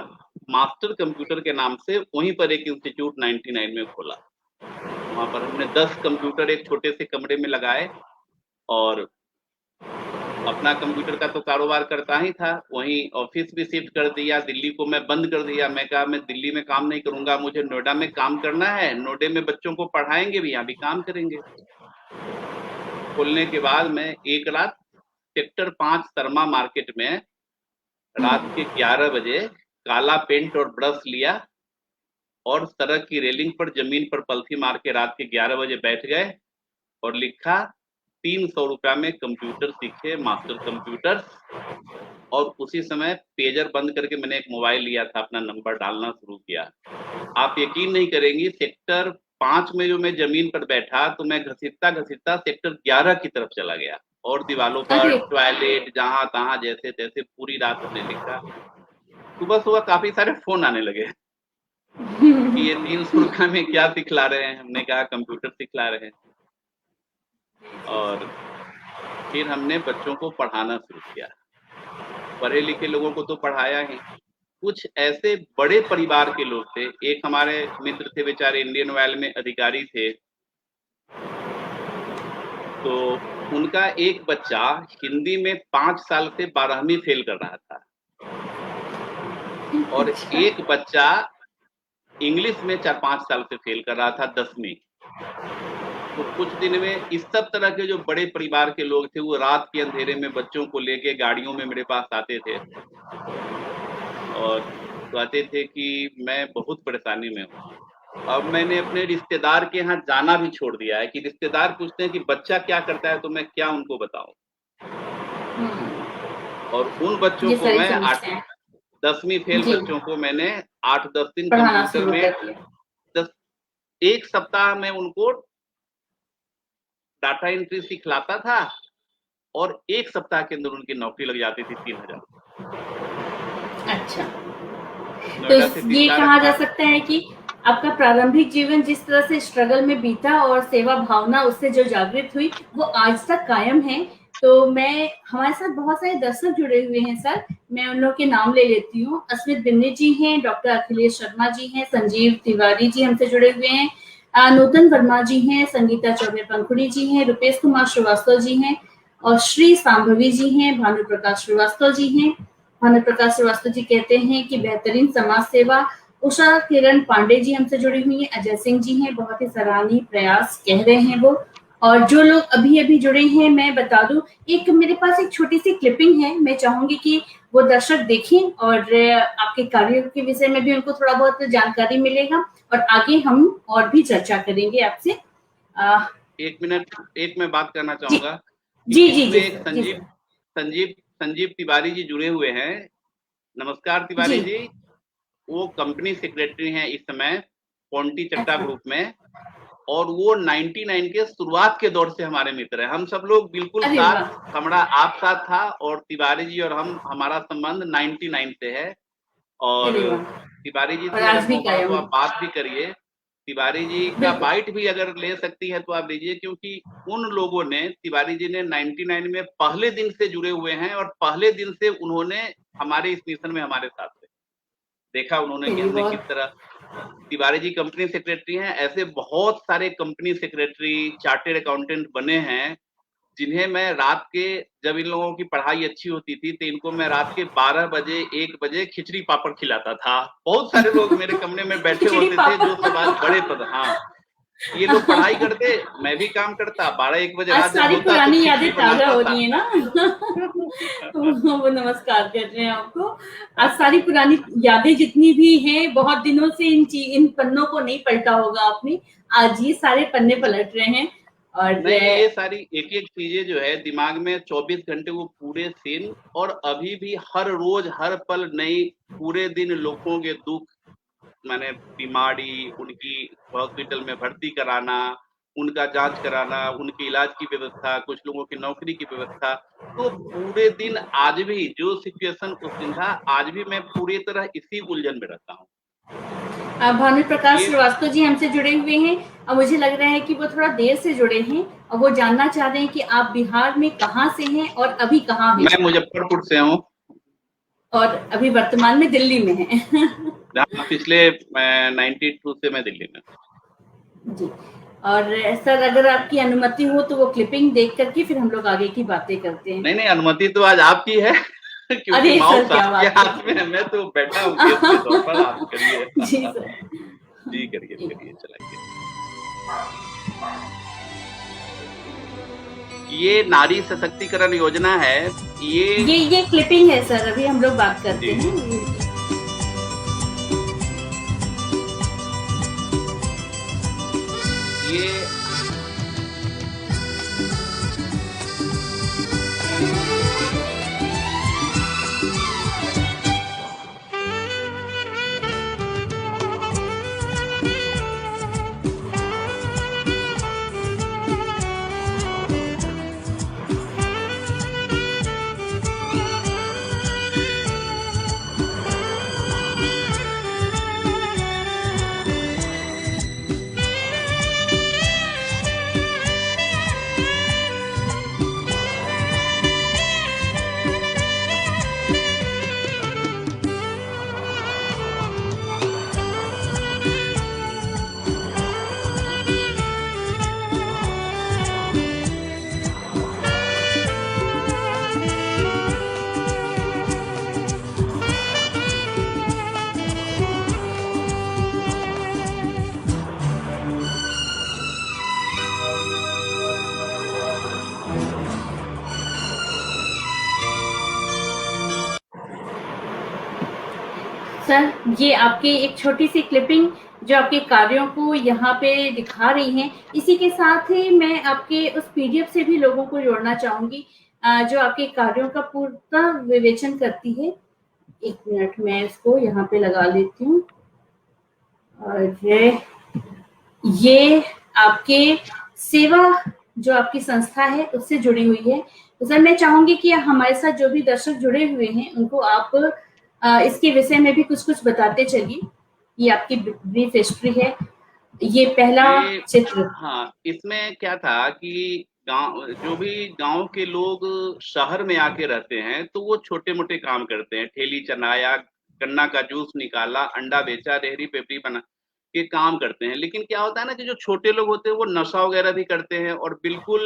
मास्टर कंप्यूटर के नाम से वहीं पर एक इंस्टीट्यूट 99 में खोला। वहां पर हमने 10 कंप्यूटर एक छोटे से कमरे में लगाए और अपना कंप्यूटर का तो कारोबार करता ही था, वहीं ऑफिस भी शिफ्ट कर दिया। दिल्ली को मैं बंद कर दिया। मैं कहा मैं दिल्ली में काम नहीं करूंगा, मुझे नोएडा में काम करना है। नोएडा में बच्चों को पढ़ाएंगे भी, यहाँ भी काम करेंगे। खोलने के बाद मैं एक रात सेक्टर 5 शर्मा मार्केट में रात के 11 बजे काला पेंट और ब्रश लिया और सड़क की रेलिंग पर जमीन पर पलथी मार के रात के 11 बजे बैठ गए और लिखा 300 रुपया में कंप्यूटर सीखे मास्टर कंप्यूटर। और उसी समय पेजर बंद करके मैंने एक मोबाइल लिया था, अपना नंबर डालना शुरू किया। आप यकीन नहीं करेंगी, सेक्टर 5 में जो मैं जमीन पर बैठा तो मैं घसीटता सेक्टर 11 की तरफ चला गया और दीवालों पर टॉयलेट जहां तहां जैसे तैसे पूरी रात हमने लिखा। सुबह काफी सारे फोन आने लगे कि ये 300 रुपया में क्या सिखला रहे हैं। हमने कहा कंप्यूटर सिखला रहे हैं। और फिर हमने बच्चों को पढ़ाना शुरू किया। पढ़े लिखे लोगों को तो पढ़ाया ही, कुछ ऐसे बड़े परिवार के लोग थे। एक हमारे मित्र थे, बेचारे इंडियन ऑयल में अधिकारी थे, तो उनका एक बच्चा हिंदी में 5 साल से 12वीं फेल कर रहा था और एक बच्चा इंग्लिश में 4-5 साल से फेल कर रहा था 10वीं। तो कुछ दिन में इस सब तरह के जो बड़े परिवार के लोग थे वो रात के अंधेरे में बच्चों को लेके गाड़ियों में मेरे पास आते थे और कहते थे कि मैं बहुत परेशानी में हूँ। अब मैंने अपने रिश्तेदार के यहाँ जाना भी छोड़ दिया है कि रिश्तेदार पूछते हैं कि बच्चा क्या करता है तो मैं क्या उनको बताऊं। और उन बच्चों को मैं 10वीं फेल बच्चों को मैंने 8-10 दिन कंप्यूटर में एक सप्ताह में उनको डाटा एंट्री सिखलाता था और एक सप्ताह के अंदर उनकी नौकरी लग जाती थी 3000। अच्छा, तो ये कहा जा सकता है कि आपका प्रारंभिक जीवन जिस तरह से स्ट्रगल में बीता और सेवा भावना उससे जो जागृत हुई वो आज तक कायम है। तो हमारे साथ बहुत सारे दर्शक जुड़े हुए हैं सर, मैं उन लोगों के नाम ले लेती हूँ। अस्मित बिन्नी जी हैं, डॉक्टर अखिलेश शर्मा जी हैं, संजीव तिवारी जी हमसे जुड़े हुए हैं, नूतन वर्मा जी हैं, संगीता चौबे पंखुड़ी जी हैं, रुपेश कुमार श्रीवास्तव जी हैं और श्री सांभवी जी हैं, भानु प्रकाश श्रीवास्तव जी हैं। भानु प्रकाश श्रीवास्तव जी कहते हैं कि बेहतरीन समाज सेवा। उषा किरण पांडे जी हमसे जुड़ी हुई हैं, अजय सिंह जी हैं, बहुत ही सराहनीय प्रयास कह रहे हैं वो। और जो लोग अभी जुड़े हैं मैं बता दूं, एक मेरे पास एक छोटी सी क्लिपिंग है, मैं चाहूंगी कि वो दर्शक देखें और आपके कार्य के विषय में भी उनको थोड़ा बहुत जानकारी मिलेगा और आगे हम और भी चर्चा करेंगे आपसे। एक मिनट, एक मैं बात करना चाहूंगा। जी संजीव तिवारी जी जुड़े हुए हैं। नमस्कार तिवारी जी। वो कंपनी सेक्रेटरी हैं इस समय पोंटी चट्टा ग्रुप में और वो 99 के शुरुआत के दौर से हमारे मित्र हैं। हम सब लोग बिल्कुल साथ, हमारा आप साथ था और तिवारी जी और हमारा संबंध 99 से है। और तिवारी जी से तो आप बात भी करिए। तिवारी जी का बाइट भी अगर ले सकती है तो आप लीजिए, क्योंकि उन लोगों ने, तिवारी जी ने 99 में पहले दिन से जुड़े हुए हैं और पहले दिन से उन्होंने हमारे इस मिशन में हमारे साथ थे। देखा उन्होंने कि हमने किस तरह। तिवारी जी कंपनी सेक्रेटरी हैं। ऐसे बहुत सारे कंपनी सेक्रेटरी, चार्टेड अकाउंटेंट बने हैं जिन्हें मैं रात के, जब इन लोगों की पढ़ाई अच्छी होती थी तो इनको मैं रात के 12 बजे 1 बजे खिचड़ी पापड़ खिलाता था। बहुत सारे लोग मेरे कमरे में बैठे होते थे जो सब आज बड़े पद। हाँ, ये लोग पढ़ाई करते, मैं भी काम करता। 12-1 बजे रात सारी पुरानी यादें ताजा हो रही है ना। वो नमस्कार कर रहे हैं आपको। आज सारी पुरानी यादें जितनी भी हैं, बहुत दिनों से इन पन्नों को नहीं पलटा होगा आपने, आज ये सारे पन्ने पलट रहे हैं। और नहीं, ये सारी एक चीजें जो है दिमाग में 24 घंटे वो पूरे दिन, और अभी भी हर रोज हर पल नई, पूरे दिन लोगों के दुख, माने बीमारी, उनकी हॉस्पिटल में भर्ती कराना, उनका जांच कराना, उनके इलाज की व्यवस्था, कुछ लोगों की नौकरी की व्यवस्था, तो पूरे दिन आज भी जो सिचुएशन उस दिन था, आज भी मैं पूरी तरह इसी उलझन में रहता हूँ। भानु प्रकाश श्रीवास्तव जी हमसे जुड़े हुए हैं और मुझे लग रहा है कि वो थोड़ा देर से जुड़े हैं और वो जानना चाह रहे हैं कि आप बिहार में कहाँ से हैं और अभी कहाँ हैं? मैं मुजफ्फरपुर से हूँ और अभी वर्तमान में दिल्ली में हैं। पिछले 92 से मैं दिल्ली में। जी, और सर अगर आपकी अनुमति हो तो वो क्लिपिंग देख करके फिर हम लोग आगे की बातें करते हैं। नहीं, अनुमति तो आज आपकी है क्योंकि माउस आपके हाथ में है, मैं तो बैठा हूँ गेस्ट के तौर पर। आप करिए। जी सर, जी करिए, चलाइए। ये नारी सशक्तिकरण योजना है। ये क्लिपिंग है सर, अभी हम लोग बात करते जी, हैं। ये सर, ये आपकी एक छोटी सी क्लिपिंग जो आपके कार्यों को यहाँ पे दिखा रही हैं। इसी के साथ ही मैं आपके उस पीडीएफ से भी लोगों को जोड़ना चाहूंगी जो आपके कार्यों का पूरा विवेचन करती है। एक मिनट मैं इसको यहाँ पे लगा लेती हूँ। और ये आपके सेवा जो आपकी संस्था है उससे जुड़ी हुई है। तो सर मैं चाहूंगी कि हमारे साथ जो भी दर्शक जुड़े हुए हैं उनको आप इसके विषय में भी कुछ कुछ बताते चलिए। ये आपकी ब्रीफ हिस्ट्री है। ये पहला चित्र। हाँ, इसमें क्या था कि जो भी गांव के लोग शहर में आके रहते हैं तो वो छोटे मोटे काम करते हैं, ठेली चलाया, गन्ना का जूस निकाला, अंडा बेचा, रेहड़ी पेपड़ी बना, ये काम करते हैं। लेकिन क्या होता है ना कि जो छोटे लोग होते हैं वो नशा वगैरह भी करते हैं और बिल्कुल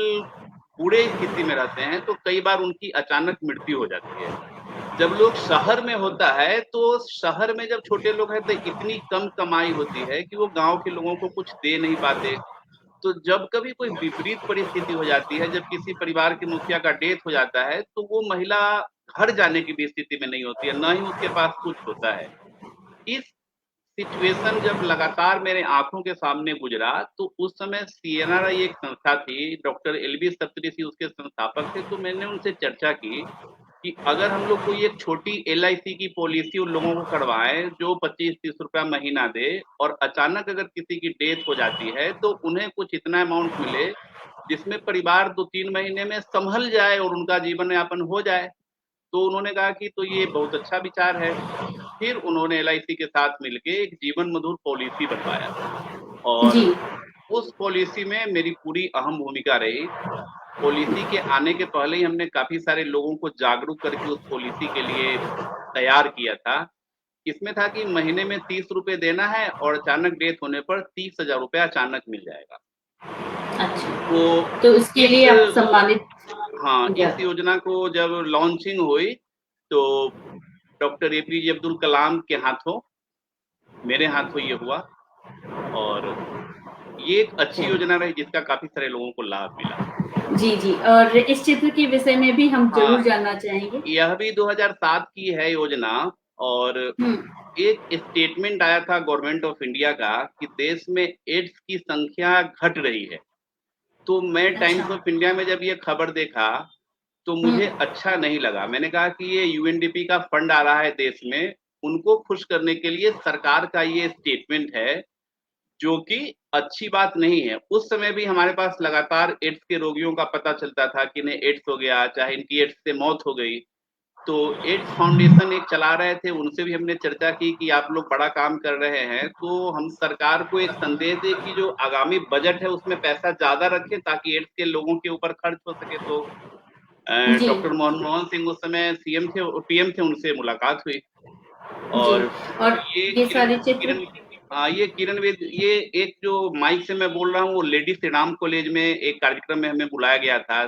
बूढ़े स्थिति में रहते हैं, तो कई बार उनकी अचानक मृत्यु हो जाती है। जब लोग शहर में होता है तो शहर में जब छोटे लोग हैं तो इतनी कम कमाई होती है कि वो गांव के लोगों को कुछ दे नहीं पाते। तो जब कभी कोई विपरीत परिस्थिति हो जाती है, जब किसी परिवार के मुखिया का डेथ हो जाता है, तो वो महिला घर जाने की भी स्थिति में नहीं होती है, ना ही उसके पास कुछ होता है। इस सिचुएशन जब लगातार मेरे आंखों के सामने गुजरा, तो उस समय सीएनआरआई एक संस्था थी, डॉक्टर एलबी सप्तऋषि उसके संस्थापक थे। तो मैंने उनसे चर्चा की कि अगर हम लोग कोई एक छोटी एलआईसी की पॉलिसी उन लोगों को करवाएं जो 25-30 रुपया महीना दे, और अचानक अगर किसी की डेथ हो जाती है तो उन्हें कुछ इतना अमाउंट मिले जिसमें परिवार 2-3 महीने में संभल जाए और उनका जीवन यापन हो जाए। तो उन्होंने कहा कि तो ये बहुत अच्छा विचार है। फिर उन्होंने एलआईसी के साथ मिलके एक जीवन मधुर पॉलिसी बनवाया, और जी उस पॉलिसी में मेरी पूरी अहम भूमिका रही। पॉलिसी के आने के पहले ही हमने काफी सारे लोगों को जागरूक करके उस पॉलिसी के लिए तैयार किया था। इसमें था कि महीने में 30 रुपए देना है और अचानक डेथ होने पर 30,000 रुपया अचानक मिल जाएगा। अच्छा, तो तो इसके इस लिए आप सम्मानित। हाँ, या इस योजना को जब लॉन्चिंग हुई तो डॉक्टर एपीजे अब्दुल कलाम के हाथों, मेरे हाथों ये हुआ, और ये एक अच्छी चलिए। योजना रही जिसका काफी सारे लोगों को लाभ मिला। जी जी, और इस चित्र के विषय में भी हम हाँ, जरूर जानना चाहेंगे। यह भी 2007 की है योजना, और हम्म। एक स्टेटमेंट आया था गवर्नमेंट ऑफ इंडिया का कि देश में एड्स की संख्या घट रही है। तो मैं अच्छा। टाइम्स ऑफ इंडिया में जब ये खबर देखा तो मुझे अच्छा नहीं लगा। मैंने कहा कि ये यूएनडीपी का फंड आ रहा है देश में, उनको खुश करने के लिए सरकार का ये स्टेटमेंट है, जो कि अच्छी बात नहीं है। उस समय भी हमारे पास लगातार एड्स के रोगियों का पता चलता था कि इन्हें एड्स हो गया, चाहे इनकी एड्स से मौत हो गई। तो एड्स फाउंडेशन एक चला रहे थे, उनसे भी हमने चर्चा की कि आप लोग बड़ा काम कर रहे हैं, तो हम सरकार को एक संदेश दें कि जो आगामी बजट है उसमें पैसा ज्यादा रखें ताकि एड्स के लोगों के ऊपर खर्च हो सके। तो जी डॉक्टर मनमोहन सिंह उस समय सीएम थे, पीएम थे, उनसे मुलाकात हुई। जी। और और ये ये किरण सारे चित्र। किरण हाँ, ये किरण वेद, ये एक जो माइक से मैं बोल रहा हूँ वो लेडी श्री राम कॉलेज में एक कार्यक्रम में हमें बुलाया गया था।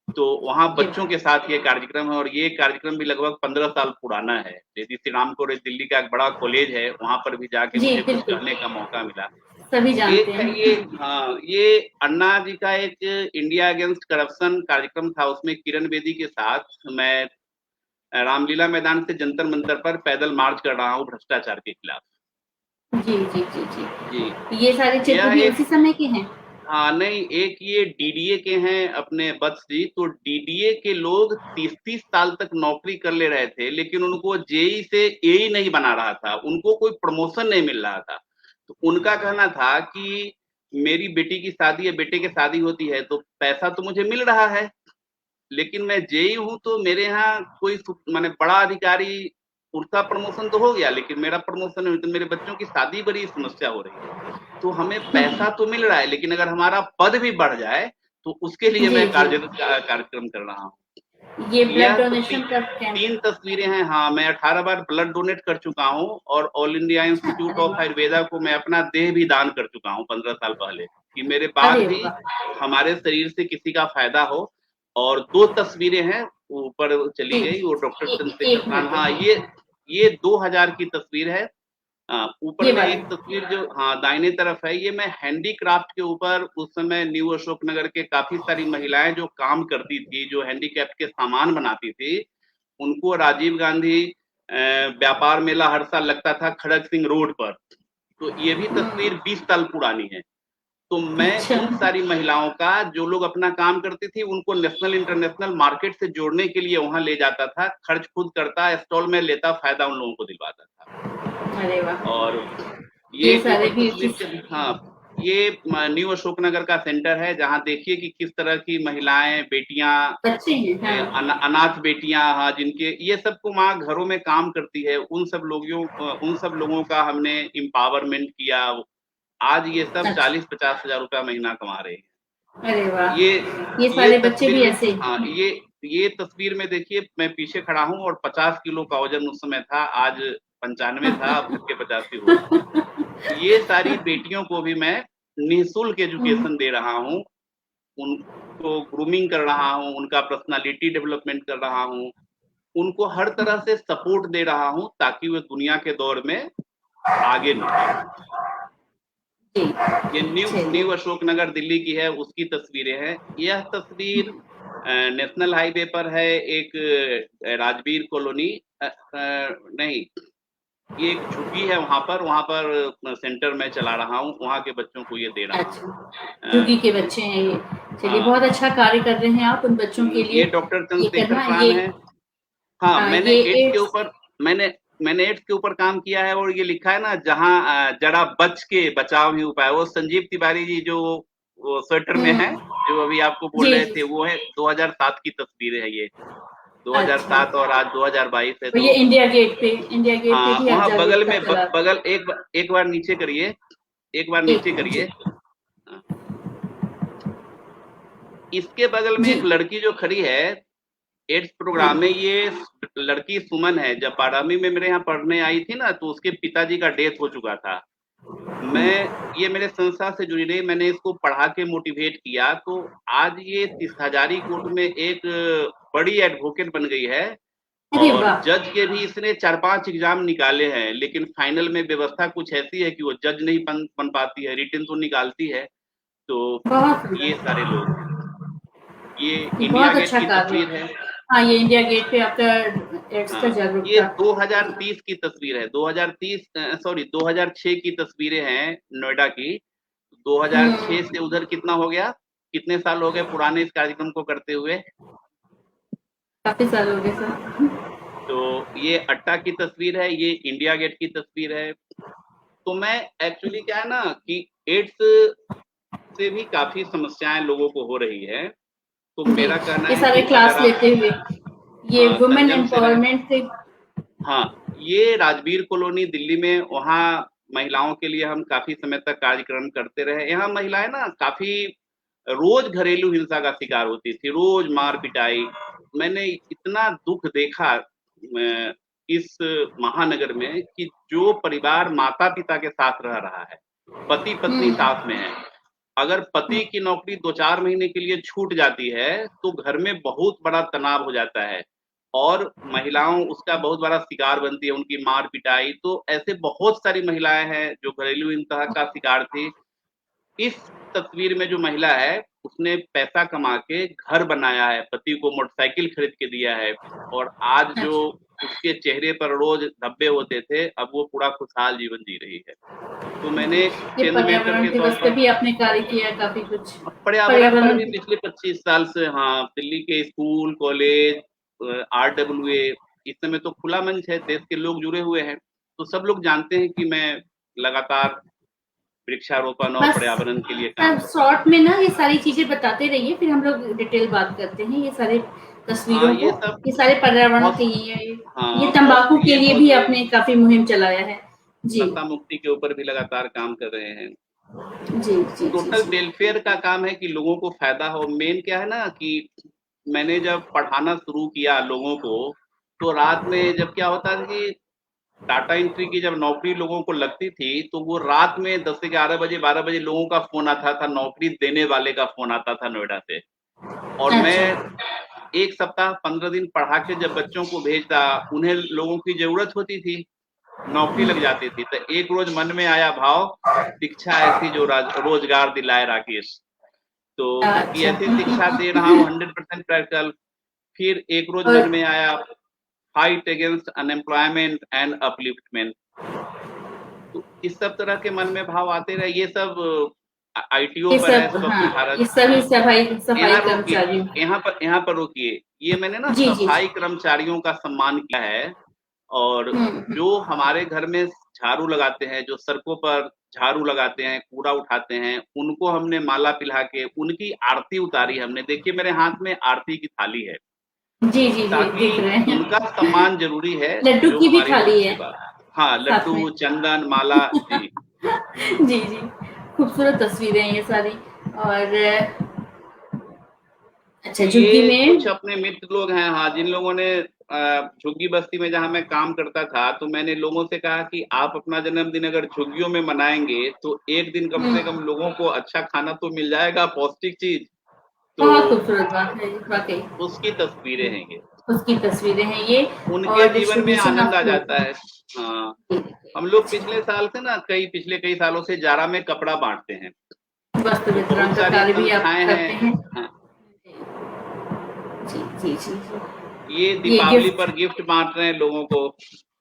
तो वहाँ ये बच्चों के साथ ये कार्यक्रम है, और ये कार्यक्रम भी लगभग 15 साल पुराना है। लेडी श्री राम कॉलेज दिल्ली का एक बड़ा कॉलेज है, वहाँ पर भी जाके जी मुझे कुछ बिल्कुल। कहने का मौका मिला। सभी एक जानते है हैं। ये, हाँ, ये अन्ना जी का एक इंडिया अगेंस्ट करप्शन कार्यक्रम था, उसमें किरण बेदी के साथ मैं रामलीला मैदान से जंतर मंतर पर पैदल मार्च कर रहा हूँ भ्रष्टाचार के खिलाफ। जी, जी, जी, जी, जी। ये सारे चित्र यह भी एक, उसी समय के हैं? हाँ नहीं, एक ये डीडीए के हैं अपने वत्स जी, तो डीडीए के लोग 30-30 साल तक नौकरी कर ले रहे थे, लेकिन उनको जेई से एई नहीं बना रहा था, उनको कोई प्रमोशन नहीं मिल रहा था। तो उनका कहना था कि मेरी बेटी की शादी या बेटे की शादी होती है तो पैसा तो मुझे मिल रहा है, लेकिन मैं जेई हूँ तो मेरे यहाँ कोई माने बड़ा अधिकारी, उसका प्रमोशन तो हो गया लेकिन मेरा प्रमोशन नहीं, तो मेरे बच्चों की शादी बड़ी समस्या हो रही है। तो हमें पैसा तो मिल रहा है, लेकिन अगर हमारा पद भी बढ़ जाए तो उसके लिए जी, मैं जी। कार्यक्रम कर रहा हूँ। ये ब्लड यह तो डोनेशन का कैंप। 3 तस्वीरें हैं। हाँ, मैं 18 बार ब्लड डोनेट कर चुका हूँ और ऑल इंडिया अच्छा, इंस्टीट्यूट अरे ऑफ वाह! आयुर्वेदा को मैं अपना देह भी दान कर चुका हूँ 15 साल पहले, कि मेरे बाद अरे भी वाह! हमारे शरीर से किसी का फायदा हो। और 2 तस्वीरें हैं, ऊपर चली जी, गई, वो डॉक्टर चंद्रशेखर एक कान्हा। मिनट। हाँ, ये 2000 की तस्वीर है। ऊपर ये में वाली। एक तस्वीर जो, हाँ, दाहिने तरफ है, ये मैं हैंडीक्राफ्ट के ऊपर उस समय न्यू अशोकनगर के काफ़ी सारी महिलाएँ जो काम करती थी, जो हैंडीक्राफ्ट के सामान बनाती थी, उनको राजीव गांधी व्यापार मेला हर साल लगता था खड़ग सिंह रोड पर। तो ये भी तस्वीर 20 साल पुरानी है। तो मैं अच्छा। उन सारी महिलाओं का, जो लोग अपना काम करती थी, उनको नेशनल इंटरनेशनल मार्केट से जोड़ने के लिए वहाँ ले जाता था, खर्च खुद करता, स्टॉल में लेता, फायदा उन लोगों को दिलवाता था। अरे वाह! और ये ये सारे ऊपर भी तस्वीर किस। चली, हाँ, ये न्यू अशोकनगर का सेंटर है, जहाँ देखिए कि किस तरह की महिलाएं, बेटियां, बच्चे हैं, हाँ। अनाथ बेटियां, हाँ, जिनके ये सबको माँ घरों में काम करती है, उन सब लोगों का हमने एम्पावरमेंट किया। आज ये सब अच्छा। 40-50 हजार रुपया महीना कमा रहे हैं। अरे वाह! ये ये ये सारे बच्चे तस्वीर भी में, ऐसे हाँ, ही। ये तस्वीर में देखिए मैं पीछे खड़ा हूँ और 50 किलो का वजन उस समय था, आज 95 था, अब के 85 हो गया। ये सारी बेटियों को भी मैं निःशुल्क एजुकेशन दे रहा हूँ, उनको ग्रूमिंग कर रहा हूँ, उनका पर्सनालिटी डेवलपमेंट कर रहा हूँ, उनको हर तरह से सपोर्ट दे रहा हूँ ताकि वो दुनिया के दौर में आगे निकले। जी, ये न्यू चलिए। अशोकनगर दिल्ली की है, उसकी तस्वीरें हैं। यह तस्वीर नेशनल हाईवे पर है, एक राजवीर कॉलोनी, नहीं, ये एक झुग्गी है, वहाँ पर सेंटर में चला रहा हूँ, वहाँ के बच्चों को ये दे रहा हूँ। अच्छा, अ, झुग्गी के बच्चे हैं ये। चलिए, हाँ, बहुत अच्छा कार्य कर रहे हैं आप उन बच्चों के ये लिए। डॉक्टर ये चंद्रशेखर करना प्राण ये। है। हाँ, हाँ, मैंने ये एड्स के एड्स। ऊपर मैंने मैंने एड्स के ऊपर काम किया है, और ये लिखा है ना, जहाँ जरा बच के बचाव ही उपाय, वो संजीव तिवारी जी जो वो स्वेटर में है, हुँ। जो अभी आपको बोल जी, रहे जी। थे, वो है 2007 की तस्वीर है ये। अच्छा। 2007 और आज 2022 है, और ये तो इंडिया गेट पे हाँ, भी आप वहाँ बगल जागरूकता में फैला। बगल एक बार नीचे करिए, एक बार एक नीचे मिनट जी। करिए। हाँ, इसके बगल में जी। एक लड़की जो खड़ी है एड्स प्रोग्राम में, हाँ। ये लड़की सुमन है। जब 12वीं में मेरे यहाँ पढ़ने आई थी ना, तो उसके पिताजी का डेथ हो चुका था। ये मेरे संस्था से जुड़ी रही, मैंने इसको पढ़ा के मोटिवेट किया, तो आज ये हजारी कोर्ट में एक बड़ी एडवोकेट बन गई है। अरे और वाह! जज के भी इसने 4-5 एग्जाम निकाले हैं, लेकिन फाइनल में व्यवस्था कुछ ऐसी है कि वो जज नहीं बन पाती है, रिटन तो निकालती है। तो बहुत ये सुंदर। सारे लोग हैं। ये ये इंडिया बहुत गेट अच्छा की कार्य तस्वीर है। है। हाँ, ये इंडिया गेट पे आपका एड्स का हाँ, ये जागरूकता। 2030 की तस्वीर है, 2030, सॉरी 2006 की तस्वीरें हैं नोएडा की। 2006 हुँ। से उधर कितना हो गया, कितने साल हो गए पुराने इस कार्यक्रम को करते हुए? काफ़ी साल हो गए सर। तो ये अट्टा की तस्वीर है, ये इंडिया गेट की तस्वीर है। तो मैं एक्चुअली क्या है ना कि एड्स से भी काफ़ी समस्याएँ लोगों को हो रही है। तो जी, मेरा कहना ये है सारे कि अगर क्लास आप, लेते हुए, ये हाँ, वुमेन संयम से रहें। एम्पावरमेंट से। हाँ, ये राजवीर कॉलोनी दिल्ली में, वहाँ महिलाओं के लिए हम काफ़ी समय तक कार्यक्रम करते रहे। यहाँ महिलाएँ ना काफ़ी रोज़ घरेलू हिंसा का शिकार होती थी, रोज़ मार-पिटाई। मैंने इतना दुःख देखा इस महानगर में कि जो परिवार माता-पिता के साथ रह रहा है, पति-पत्नी हुँ। साथ में है, अगर पति की नौकरी 2-4 महीने के लिए छूट जाती है, तो घर में बहुत बड़ा तनाव हो जाता है और महिलाओं उसका बहुत बड़ा शिकार बनती है, उनकी मार-पिटाई। तो ऐसे बहुत सारी महिलाएँ हैं जो घरेलू हिंसा का शिकार थी। इस तस्वीर में जो महिला है उसने पैसा कमा के घर बनाया है, पति को मोटरसाइकिल खरीद के दिया है, और आज जो अच्छा। उसके चेहरे पर रोज धब्बे होते थे, अब वो पूरा खुशहाल जीवन जी रही है। तो जी, मैंने ये चेंज मेकर पर्यावरण के तौर दिवस पे पर भी आपने कार्य किया है काफी कुछ। पर्यावरण पर पर्यावरण भी पिछले 25 साल से, हाँ, दिल्ली के स्कूल, कॉलेज, RWA, इस समय तो खुला मंच है, देश के लोग जुड़े हुए हैं, तो सब लोग जानते हैं कि मैं लगातार वृक्षारोपण और बस पर्यावरण के लिए काम करता हूँ। शॉर्ट में ना ये सारी चीजें बताते रहिए, फिर हम लोग डिटेल बात करते हैं ये सारे हाँ, तस्वीरों को। ये सब ये सारे पर्यावरण बहुत, के ये हाँ, बहुत तंबाकू के ये लिए भी बहुत आपने काफी मुहिम चलाया है। जी नशा मुक्ति के ऊपर भी लगातार काम कर रहे हैं। जी जी जी टोटल जी। वेलफेयर का काम है कि लोगों को फायदा हो। मेन क्या है ना कि मैंने जब पढ़ाना शुरू किया लोगों को, तो रात में जब क्या होता था कि डाटा एंट्री की जब नौकरी लोगों को लगती थी, तो वो रात में 10 से 11 बजे 12 बजे लोगों का फोन आता था, नौकरी देने वाले का फोन आता था नोएडा से। और मैं अच्छा। 1 सप्ताह 15 दिन पढ़ा के जब बच्चों को भेजता, उन्हें लोगों की जरूरत होती थी, नौकरी लग जाती थी, तो एक रोज मन में आया भाव, शिक्षा ऐसी जो रोजगार दिलाए राकेश। तो कि अच्छा। ऐसी शिक्षा दे रहा हूँ 100% प्रैक्टिकल। फिर एक रोज और मन में आया, fight against unemployment and upliftment. तो इस सब तरह के मन में भाव आते रहे। ये सब आईटीओ ये पर है, सब, स्वच्छ हाँ, भारत। ये सभी हाँ, सफाई सफाई यहाँ रोकिए, कर्मचारियों। यहाँ पर रोकिए। ये मैंने ना जी जी। सफाई कर्मचारियों का सम्मान किया है, और हम्म। जो हमारे घर में झाड़ू लगाते हैं, जो सड़कों पर झाड़ू लगाते हैं, कूड़ा उठाते हैं, उनको हमने माला पिला के उनकी आरती उतारी हमने। देखिए मेरे हाथ में आरती की थाली है, जी जी जी, ताकि दिख रहे हैं। उनका सम्मान जरूरी है, लड्डू जो की भी हमारी लोक थाली है सेवा। हाँ, साथ में। लड्डू, चंदन, माला। जी। जी जी। खूबसूरत तस्वीरें हैं ये सारी। और अच्छा, तो झुग्गी ये कुछ में। अपने मित्र लोग हैं, हाँ, जिन लोगों ने झुग्गी बस्ती में जहाँ मैं काम करता था, तो मैंने लोगों से कहा कि आप अपना जन्मदिन अगर झुग्गियों में मनाएंगे, तो एक दिन कम से कम लोगों को अच्छा खाना तो मिल जाएगा, पौष्टिक चीज। तो बहुत खूबसूरत बात है वाकई। उसकी तस्वीरें हैं ये। उसकी तस्वीरें हैं ये। उनके और जीवन में डिस्ट्रीब्यूशन आनंद आ आपको। जाता है। हाँ, हम लोग अच्छा। पिछले साल से ना, पिछले कई सालों से जारा में कपड़ा बांटते हैं। वस्त्र तो वितरण बहुत का सारी कार्य भी आप संस्थाएं हैं। करते हैं। हाँ, जी जी जी जी। ये ये दीपावली गिफ्ट। पर गिफ्ट बांट रहे हैं लोगों को।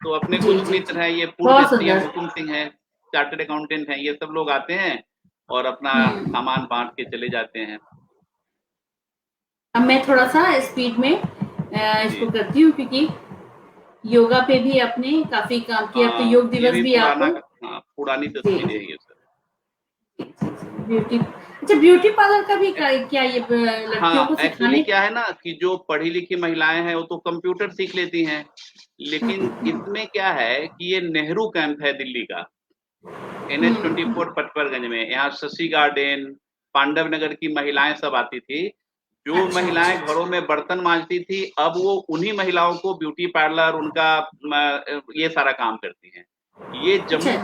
तो अपने जी कुछ जी जी। मित्र हैं, ये पूर्व बहुत सीएम सुंदर। हुकुम सिंह है, चार्टर्ड अकाउंटेंट हैं, ये सब लोग आते हैं और अपना हम्म। सामान बांट के चले जाते हैं। अब मैं थोड़ा सा स्पीड में जी। इसको करती हूँ, क्योंकि योगा पे भी आपने काफी काम किया। अब तो हाँ, योग ये दिवस भी भी आप। पुराना, हाँ, पुरानी जी तस्वीरें हैं ये सब। ब्यूटी। अच्छा, ब्यूटी पार्लर का भी क्या ये लड़कियों को हाँ, एक्चुअली सिखाने। क्या है ना कि जो पढ़ी लिखी महिलाएं हैं वो तो कंप्यूटर सीख लेती हैं, लेकिन इसमें क्या है कि ये नेहरू कैंप है दिल्ली का, NH 24 पटपरगंज में। यहाँ शशि गार्डन, पांडव नगर की महिलाएं सब आती थी। जो अच्छा अच्छा महिलाएं अच्छा। घरों में बर्तन मांजती थी, अब वो उन्हीं महिलाओं को ब्यूटी पार्लर उनका ये सारा काम करती हैं। ये अच्छा, जम।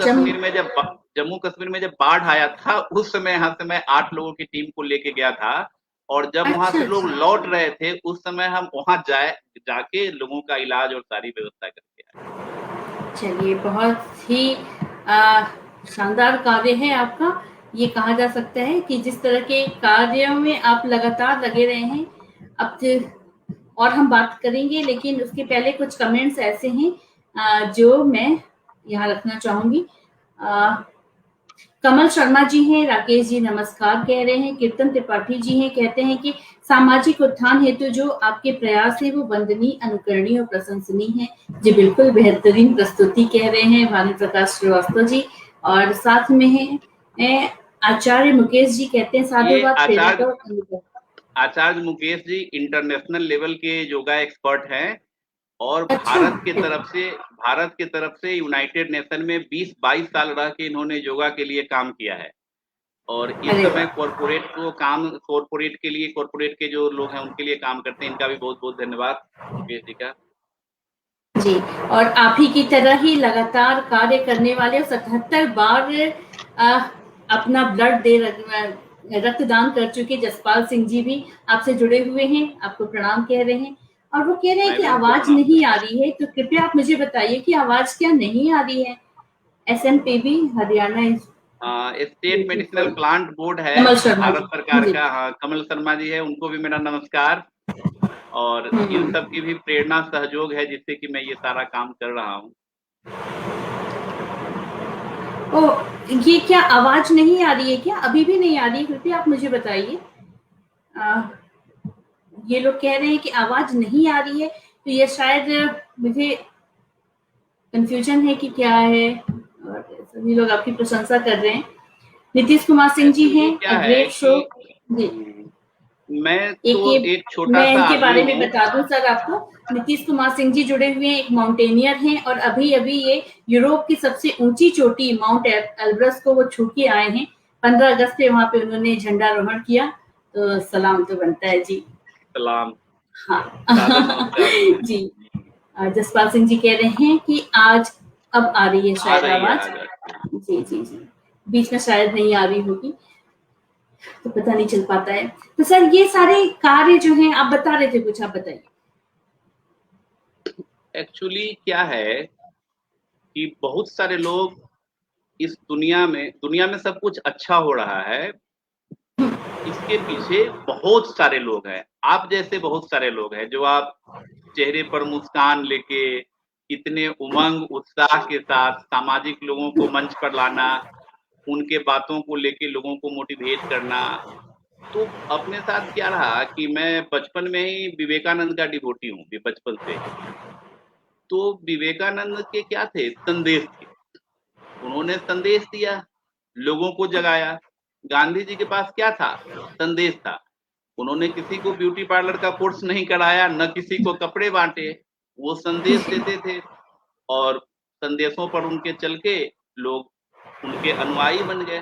जम्मू कश्मीर में जब बाढ़ आया था, उस समय यहाँ से मैं 8 लोगों की टीम को लेके गया था, और जब वहां अच्छा से लोग अच्छा। लौट रहे थे, उस समय हम वहां जाके लोगों का इलाज और सारी व्यवस्था करके आए। चलिए, बहुत ही आ, शानदार कार्य है आपका। ये कहा जा सकता है कि जिस तरह के कार्यों में आप लगातार लगे रहे हैं। अब और हम बात करेंगे, लेकिन उसके पहले कुछ कमेंट्स ऐसे हैं जो मैं यहाँ रखना चाहूंगी। कमल शर्मा जी हैं, राकेश जी नमस्कार कह रहे हैं, कीर्तन त्रिपाठी जी हैं, कहते हैं कि सामाजिक उत्थान हेतु जो आपके प्रयास है वो वंदनीय, अनुकरणीय और प्रशंसनीय है। जी बिल्कुल, बेहतरीन प्रस्तुति कह रहे हैं भानु प्रकाश श्रीवास्तव जी। और साथ में है आचार्य मुकेश जी, कहते हैं ये साधुवाद, प्रेरक और अनुभव। आचार्य मुकेश जी इंटरनेशनल लेवल के योगा एक्सपर्ट हैं, और अच्छा। भारत के तरफ से यूनाइटेड नेशन में 20-22 साल रह के इन्होंने योगा के लिए काम किया है। और इस अरे समय वाह। कॉरपोरेट के जो लोग हैं उनके लिए काम करते हैं। इनका भी बहुत बहुत धन्यवाद मुकेश जी का। जी। और आप ही की तरह ही लगातार कार्य करने वाले, 77 बार आ, अपना ब्लड रक्तदान कर चुके जसपाल सिंह जी भी आपसे जुड़े हुए हैं, आपको प्रणाम कह रहे हैं। और वो कह रहे हैं मैं कि भी उनको आवाज प्रणाम नहीं करता आ हूँ। रही है, तो कृपया आप मुझे बताइए कि आवाज क्या नहीं आ रही है। SMPB Haryana state medicinal plant board है कमल शर्मा भारत जी। सरकार जी। का। हाँ, कमल शर्मा जी है, उनको भी मेरा नमस्कार। और इन सब की भी प्रेरणा सहयोग है जिससे कि मैं ये सारा काम कर रहा हूँ। ओ, ये क्या आवाज नहीं आ रही है क्या? अभी भी नहीं आ रही है? कृपया आप मुझे बताइए। ये लोग कह रहे हैं कि आवाज नहीं आ रही है, तो ये शायद मुझे कंफ्यूजन है कि क्या है। और सभी लोग आपकी प्रशंसा कर रहे हैं। नीतीश कुमार सिंह जी हैं, एक्चुअली क्या अ है ग्रेट शो। कि जी। मैं एक तो ये एक छोटा मैं सा इनके आदमी बारे में हूँ। बता दूं सर आपको, नीतीश कुमार सिंह जी जुड़े हुए हैं, एक माउंटेनियर हैं और अभी-अभी ये यूरोप की सबसे ऊंची चोटी माउंट एल्ब्रस को वो छू के आए हैं। 15 अगस्त पे वहाँ पे उन्होंने झंडारोहण किया, तो सलाम तो बनता है जी। सलाम, हाँ। सादर नमस्कार होते हैं। जी। जसपाल सिंह जी कह रहे हैं कि आज अब आ रही है आ शायद रही है, आवाज। आ जाती है। जी जी जी, बीच में शायद नहीं आ रही होगी, तो पता नहीं चल पाता है। तो सर ये सारे कार्य जो हैं, आप बता रहे थे कुछ, आप बताइए। एक्चुअली क्या है कि बहुत सारे लोग इस दुनिया में सब कुछ अच्छा हो रहा है, इसके पीछे बहुत सारे लोग हैं। आप जैसे बहुत सारे लोग हैं जो आप चेहरे पर मुस्कान लेके इतने उमंग उत्साह के साथ सामाजिक लोगों को मंच पर लाना, उनके बातों को लेके लोगों को मोटिवेट करना। तो अपने साथ क्या रहा कि मैं बचपन में ही विवेकानंद का डिवोटी हूँ, बचपन से ही। तो विवेकानंद के क्या थे, संदेश थे। उन्होंने संदेश दिया, लोगों को जगाया। गांधी जी के पास क्या था, संदेश था। उन्होंने किसी को ब्यूटी पार्लर का कोर्स नहीं कराया, न किसी को कपड़े बांटे, वो संदेश देते थे। और संदेशों पर उनके चल के लोग उनके अनुयायी बन गए।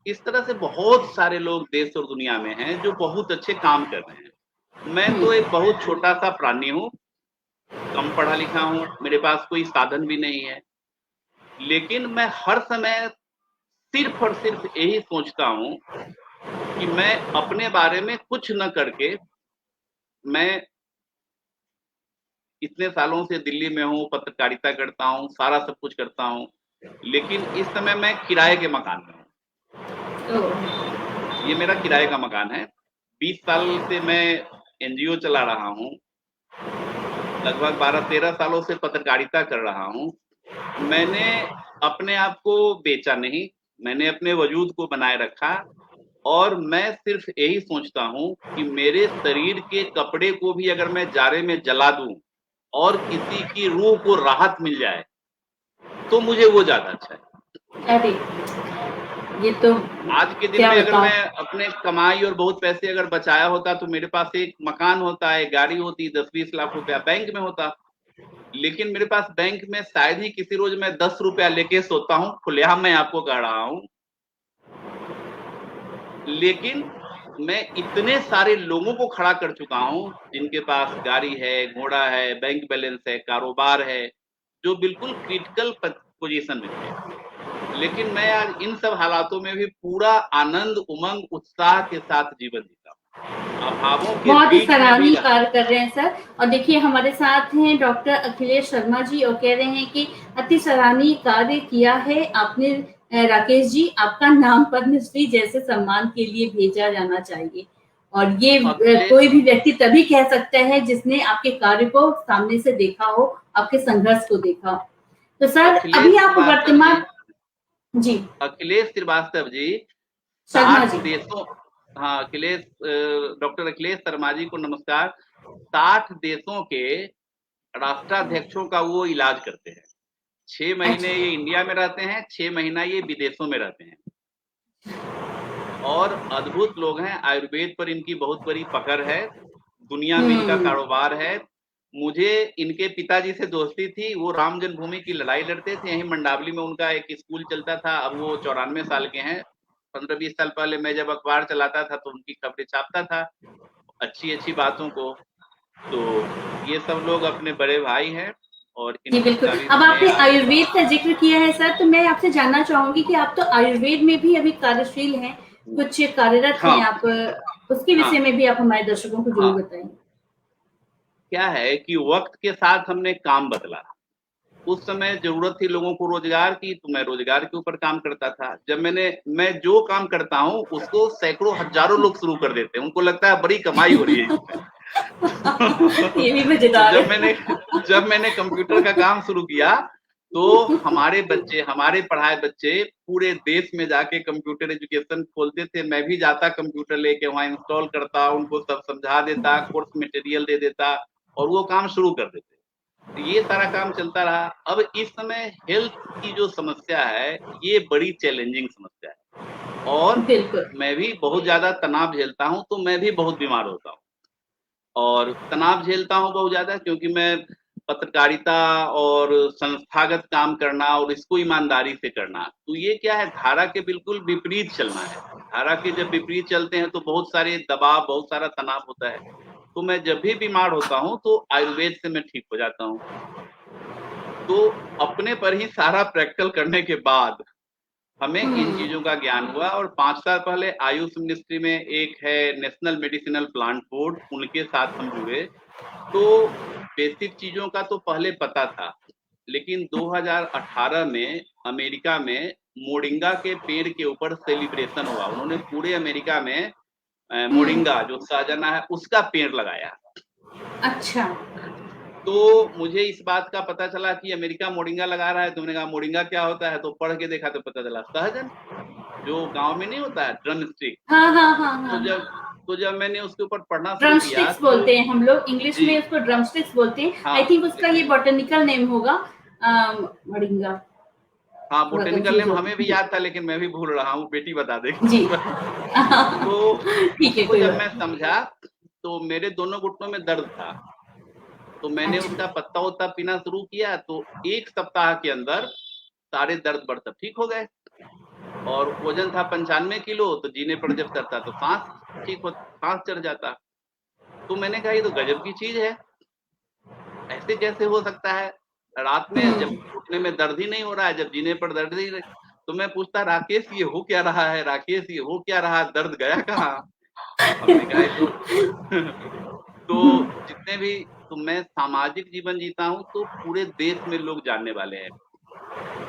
इस तरह से बहुत सारे लोग देश और दुनिया में हैं जो बहुत अच्छे काम कर रहे हैं। मैं तो एक बहुत छोटा सा प्राणी हूँ, कम पढ़ा लिखा हूँ, मेरे पास कोई साधन भी नहीं है, लेकिन मैं हर समय सिर्फ और सिर्फ यही सोचता हूँ कि मैं अपने बारे में कुछ न करके, मैं इतने सालों से दिल्ली में हूँ, पत्रकारिता करता हूँ, सारा सब कुछ करता हूँ, लेकिन इस समय मैं किराए के मकान में हूँ। ये मेरा किराए का मकान है। 20 साल से मैं एनजीओ चला रहा हूँ, लगभग 12-13 सालों से पत्रकारिता कर रहा हूँ। मैंने अपने आप को बेचा नहीं, मैंने अपने वजूद को बनाए रखा। और मैं सिर्फ यही सोचता हूँ कि मेरे शरीर के कपड़े को भी अगर मैं जाड़े में जला दूं और किसी की रूह को राहत मिल जाए, तो मुझे वो ज्यादा अच्छा है। अरे, ये तो आज के दिन क्या में अगर बताऊं। मैं अपने कमाई और बहुत पैसे अगर बचाया होता तो मेरे पास एक मकान होता है, गाड़ी होती, 10-20 लाख रुपया बैंक में होता। लेकिन मेरे पास बैंक में शायद ही किसी रोज मैं 10 रुपया लेके सोता हूँ, खुलेआम मैं आपको कह रहा हूँ। लेकिन मैं इतने सारे लोगों को खड़ा कर चुका हूँ जिनके पास गाड़ी है, घोड़ा है, बैंक बैलेंस है, कारोबार है, जो बिल्कुल क्रिटिकल पोजीशन में थे। लेकिन मैं आज इन सब हालातों में भी पूरा आनंद, उमंग, उत्साह के साथ जीवन जीता हूँ, अभावों के बहुत ही बीच में भी सराहनीय रहा। कार्य कर रहे हैं सर। और देखिए हमारे साथ हैं डॉक्टर अखिलेश शर्मा जी, और कह रहे हैं कि अति सराहनीय कार्य किया है आपने राकेश जी, आपका नाम पद्मश्री जैसे सम्मान के लिए भेजा जाना चाहिए। और ये कोई भी व्यक्ति तभी कह सकता है जिसने आपके कार्य को सामने से देखा हो, आपके संघर्ष को देखा हो। तो सर अखिलेश अभी आप श्रीवास्तव जी, वर्तमान। जी। अखिलेश श्रीवास्तव जी शर्मा 60 जी। देशों, हाँ अखिलेश, डॉक्टर अखिलेश शर्मा जी को नमस्कार। 60 देशों के राष्ट्राध्यक्षों का वो इलाज करते हैं। 6 महीने अच्छा। ये इंडिया में रहते हैं, 6 महीना ये विदेशों में रहते हैं। और अद्भुत लोग हैं, आयुर्वेद पर इनकी बहुत बड़ी पकड़ है, दुनिया में इनका कारोबार है। मुझे इनके पिताजी से दोस्ती थी, वो राम जन्मभूमि की लड़ाई लड़ते थे, यहीं मंडावली में उनका एक स्कूल चलता था। अब वो 94 साल के हैं। 15-20 साल पहले मैं जब अखबार चलाता था तो उनकी खबरें छापता था, अच्छी बातों को। तो ये सब लोग अपने बड़े भाई हैं और जी बिल्कुल। इनका भी अब मैं आपने आज आयुर्वेद का ज़िक्र किया है सर, तो मैं आपसे जानना चाहूँगी कि आप तो आयुर्वेद में भी अभी कार्यशील हैं, कुछ कार्यरत हैं हाँ, आप, उसके हाँ, विषय में भी आप हमारे दर्शकों को ज़रूर हाँ। बताएँ। क्या है कि वक्त के साथ हमने काम बदला। उस समय जरूरत थी लोगों को रोजगार की, तो मैं रोजगार के ऊपर काम करता था। जब मैं जो काम करता हूँ उसको सैकड़ों हजारों लोग शुरू कर देते हैं, उनको लगता है बड़ी कमाई हो रही है इसमें। ये भी तो मजेदार जब है। मैंने कंप्यूटर का काम शुरू किया, तो हमारे बच्चे, हमारे पढ़ाए बच्चे पूरे देश में जाके कंप्यूटर एजुकेशन खोलते थे। मैं भी जाता कंप्यूटर लेके, वहां इंस्टॉल करता, उनको सब समझा देता, कोर्स मटेरियल दे देता और वो काम शुरू कर देते। तो ये सारा काम चलता रहा। अब इस समय हेल्थ की जो समस्या है, ये बड़ी चैलेंजिंग समस्या है और बिल्कुल। मैं भी बहुत ज्यादा तनाव झेलता हूँ, तो मैं भी बहुत बीमार होता हूँ और तनाव झेलता हूँ बहुत ज्यादा, क्योंकि मैं पत्रकारिता और संस्थागत काम करना और इसको ईमानदारी से करना, तो ये क्या है, धारा के बिल्कुल विपरीत चलना है। धारा के जब विपरीत चलते हैं तो बहुत सारे दबाव, बहुत सारा तनाव होता है। तो मैं जब भी बीमार होता हूँ तो आयुर्वेद से मैं ठीक हो जाता हूँ। तो अपने पर ही सारा प्रैक्टिकल करने के बाद हमें इन चीजों का ज्ञान हुआ और 5 साल पहले आयुष मिनिस्ट्री में एक है नेशनल मेडिसिनल प्लांट बोर्ड, उनके साथ हम जुड़े। तो बेसिक चीजों का तो पहले पता था, लेकिन 2018 में अमेरिका में मोरिंगा के पेड़ के ऊपर सेलिब्रेशन हुआ। उन्होंने पूरे अमेरिका में मोरिंगा जो सहजना है उसका पेड़ लगाया। अच्छा। तो मुझे इस बात का पता चला कि अमेरिका मोरिंगा लगा रहा है, तो मैंने कहा मोरिंगा क्या होता है, तो पढ़ के देखा तो पता चला सहजन, जो गांव में नहीं होता है ड्रम स्टिक। हाँ हाँ हाँ तो हाँ जब हाँ। तो जब मैंने उसके ऊपर पढ़ना शुरू ड्रम किया स्टिक्स तो बोलते हैं हम लोग, इंग्लिश जी में उसको ड्रम स्टिक्स बोलते हैं। आई हाँ, थिंक उसका ये लेकिन बॉटनिकल नेम होगा, मोरिंगा। हाँ थोड़ा बोटेनिकल कंफ्यूज नेम हो हमें भी जी। याद था, लेकिन मैं भी भूल रहा हूँ, बेटी बता जी। देगी। तो ठीक है, उसको कोई जब मैं बात समझा तो मेरे दोनों घुटनों में दर्द था। तो नहीं। मैंने अच्छा। उसका पत्ता वत्ता पीना शुरू किया, तो 1 सप्ताह के अंदर सारे दर्द बढ़ सब ठीक हो गए। और वजन था 95 किलो, तो जीने पर जब चढ़ता तो सांस चढ़ जाता। तो मैंने कहा ये तो गजब की चीज है, ऐसे कैसे हो सकता है। रात में जब घुटने में दर्द ही नहीं हो रहा है, जब जीने पर दर्द ही नहीं, तो मैं पूछता राकेश ये हो क्या रहा है, राकेश ये हो क्या रहा है, दर्द गया कहाँ। हमने कहा ये तो तो जितने भी, तो मैं सामाजिक जीवन जीता हूँ तो पूरे देश में लोग जानने वाले हैं।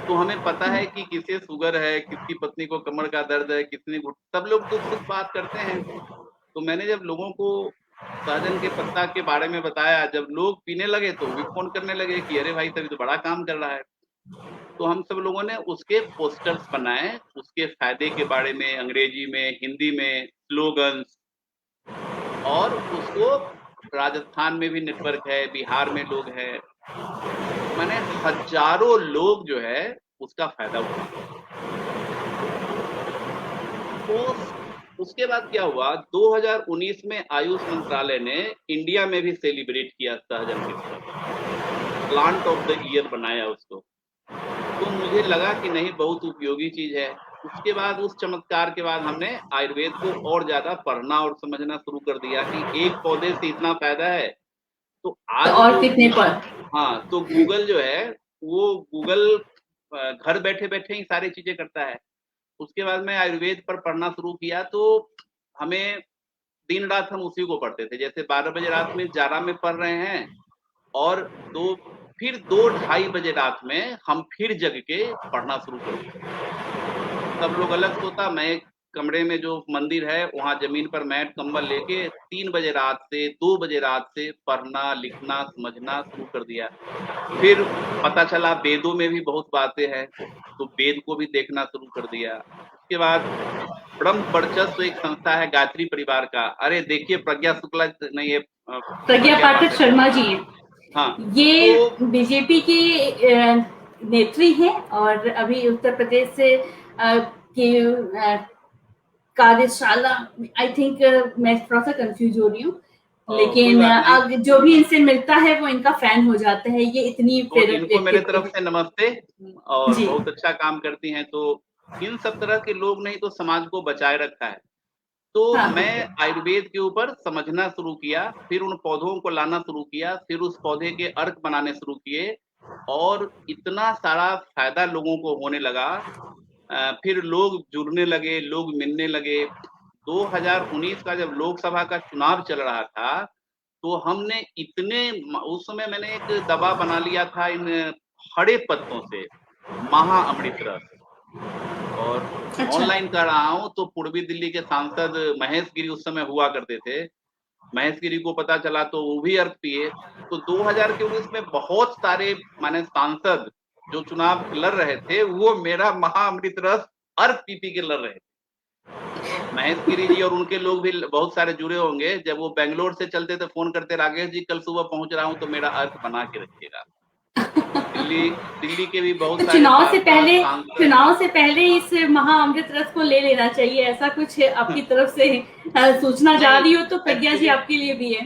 तो हमें पता है कि किसे शुगर है, किसकी पत्नी को कमर का दर्द है, कितनी सब लोग दुख सुख बात करते हैं। तो मैंने जब लोगों को सहजन के पत्ता के बारे में बताया, जब लोग पीने लगे तो वो भी फोन करने लगे कि अरे भाई तभी तो बड़ा काम कर रहा है। तो हम सब लोगों ने उसके पोस्टर्स बनाए, उसके फायदे के बारे में अंग्रेजी में, हिंदी में स्लोगन्स, और उसको राजस्थान में भी नेटवर्क है, बिहार में लोग हैं, मैंने हजारों लोग जो है उसका फायदा उठाए। तो उसके बाद क्या हुआ, 2019 में आयुष मंत्रालय ने इंडिया में भी सेलिब्रेट किया सहजन दिवस, प्लांट ऑफ द ईयर बनाया उसको। तो मुझे लगा कि नहीं बहुत उपयोगी चीज है। उसके बाद उस चमत्कार के बाद हमने आयुर्वेद को और ज्यादा पढ़ना और समझना शुरू कर दिया कि एक पौधे से इतना फायदा है। तो तो आज और तो कितने पर। हाँ, तो गूगल जो है वो गूगल घर बैठे बैठे ही सारी चीजें करता है। उसके बाद मैं आयुर्वेद पर पढ़ना शुरू किया, तो हमें दिन रात हम उसी को पढ़ते थे। जैसे 12 बजे रात में जारा में पढ़ रहे हैं, और फिर 2 ढाई बजे रात में हम फिर जग के पढ़ना शुरू कर दिया। सब लोग अलग सोता, मैं एक कमरे में जो मंदिर है वहां जमीन पर मैट कंबल लेके 3 बजे रात से 2 बजे रात से पढ़ना लिखना समझना शुरू कर दिया। फिर पता चला वेदों में भी बहुत बातें हैं, तो वेद को भी देखना शुरू कर दिया। उसके बाद ब्रह्म वर्चस्व एक संस्था है गायत्री परिवार का, अरे देखिए प्रज्ञा शुक्ला नहीं है, प्रज्ञा प्रज्ञा पाठक पाठक शर्मा जी हैं। हाँ। ये तो बीजेपी की नेत्री हैं और अभी उत्तर प्रदेश से की कार्यशाला, आई थिंक मैं थोड़ा सा कंफ्यूज हो रही हूँ, कोई लेकिन बात नहीं। अब जो भी इनसे मिलता है वो इनका फैन हो जाता है, ये इतनी तो प्रेरक इनको मेरे व्यक्तित्व तरफ है। से नमस्ते, और जी। बहुत अच्छा काम करती हैं। तो इन सब तरह के लोग नहीं तो समाज को बचाए रखा है। तो हाँ मैं बिल्कुल। आयुर्वेद के ऊपर समझना शुरू किया, फिर उन पौधों को लाना शुरू किया, फिर उस पौधे के अर्क बनाने शुरू किए, और इतना सारा फायदा लोगों को होने लगा। फिर लोग जुड़ने लगे, लोग मिलने लगे। 2019 का जब लोकसभा का चुनाव चल रहा था, तो हमने उस समय मैंने एक दवा बना लिया था इन हरे पत्तों से महाअमृत रस, और अच्छा। ऑनलाइन कर रहा हूँ तो पूर्वी दिल्ली के सांसद महेश गिरी उस समय हुआ करते थे, महेश गिरी को पता चला तो वो भी अर्क पिए। तो 2019 में बहुत सारे माने सांसद जो चुनाव लड़ रहे थे वो मेरा महाअमृत रस अर्क पी के लड़ रहे थे। महेश गिरी जी और उनके लोग भी बहुत सारे जुड़े होंगे, जब वो बेंगलोर से चलते थे फोन करते, राकेश जी कल सुबह पहुंच रहा हूं तो मेरा अर्क बना के रखिएगा। दिल्ली दिल्ली के भी बहुत तो सारे पार्षद सांसद। चुनाव से पहले इस महाअमृत रस को ले लेना चाहिए, ऐसा कुछ आपकी तरफ से सूचना जा नहीं, रही हो तो प्रज्ञा जी आपके लिए भी है।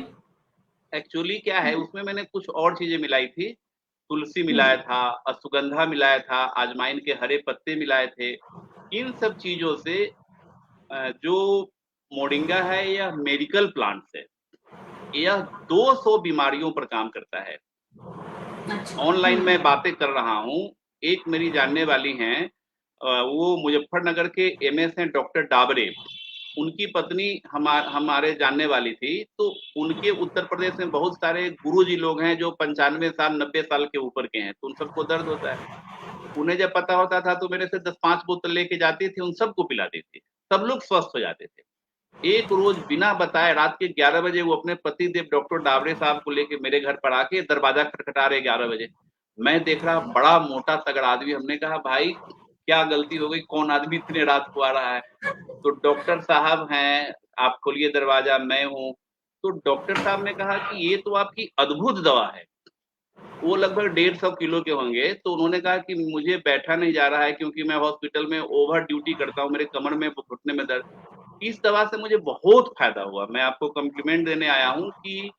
एक्चुअली क्या है, उसमें मैंने कुछ और चीजें मिलाई थी, तुलसी मिलाया था, अश्वगंधा मिलाया था, अजवाइन के हरे पत्ते मिलाए थे। इन सब चीजों से जो मोरिंगा है यह मेडिकल प्लांट्स है, यह 200 बीमारियों पर काम करता है। अच्छा। ऑनलाइन मैं बातें कर रहा हूँ, एक मेरी जानने वाली हैं, वो मुजफ्फरनगर के एमएस हैं डॉक्टर डाबरे, उनकी पत्नी हमारे जानने वाली थी, तो उनके उत्तर प्रदेश में बहुत सारे गुरुजी लोग हैं जो 95 साल 90 साल के ऊपर के हैं, तो उन सबको दर्द होता है। उन्हें जब पता होता था तो मेरे से 10-5 बोतल लेके जाती थी, उन सबको पिलाती थी, सब लोग स्वस्थ हो जाते थे। एक रोज बिना बताए रात के 11 बजे वो अपने पति देव डॉक्टर डावरे साहब को लेके मेरे घर पर आके दरवाजा खटखटा रहे 11 बजे। मैं देख रहा बड़ा मोटा तगड़ा आदमी, हमने कहा भाई क्या गलती हो गई, कौन आदमी इतने रात को आ रहा है? तो डॉक्टर साहब हैं, आप खोलिए दरवाजा, मैं हूँ। तो डॉक्टर साहब ने कहा कि ये तो आपकी अद्भुत दवा है। वो लगभग 150 किलो के होंगे, तो उन्होंने कहा कि मुझे बैठा नहीं जा रहा है क्योंकि मैं हॉस्पिटल में ओवर ड्यूटी करता हूँ, मेरे कमर में घुटने में दर्द। इस दवा से मुझे बहुत फायदा हुआ। मैं आपको कॉम्प्लीमेंट देने आया हूँ कि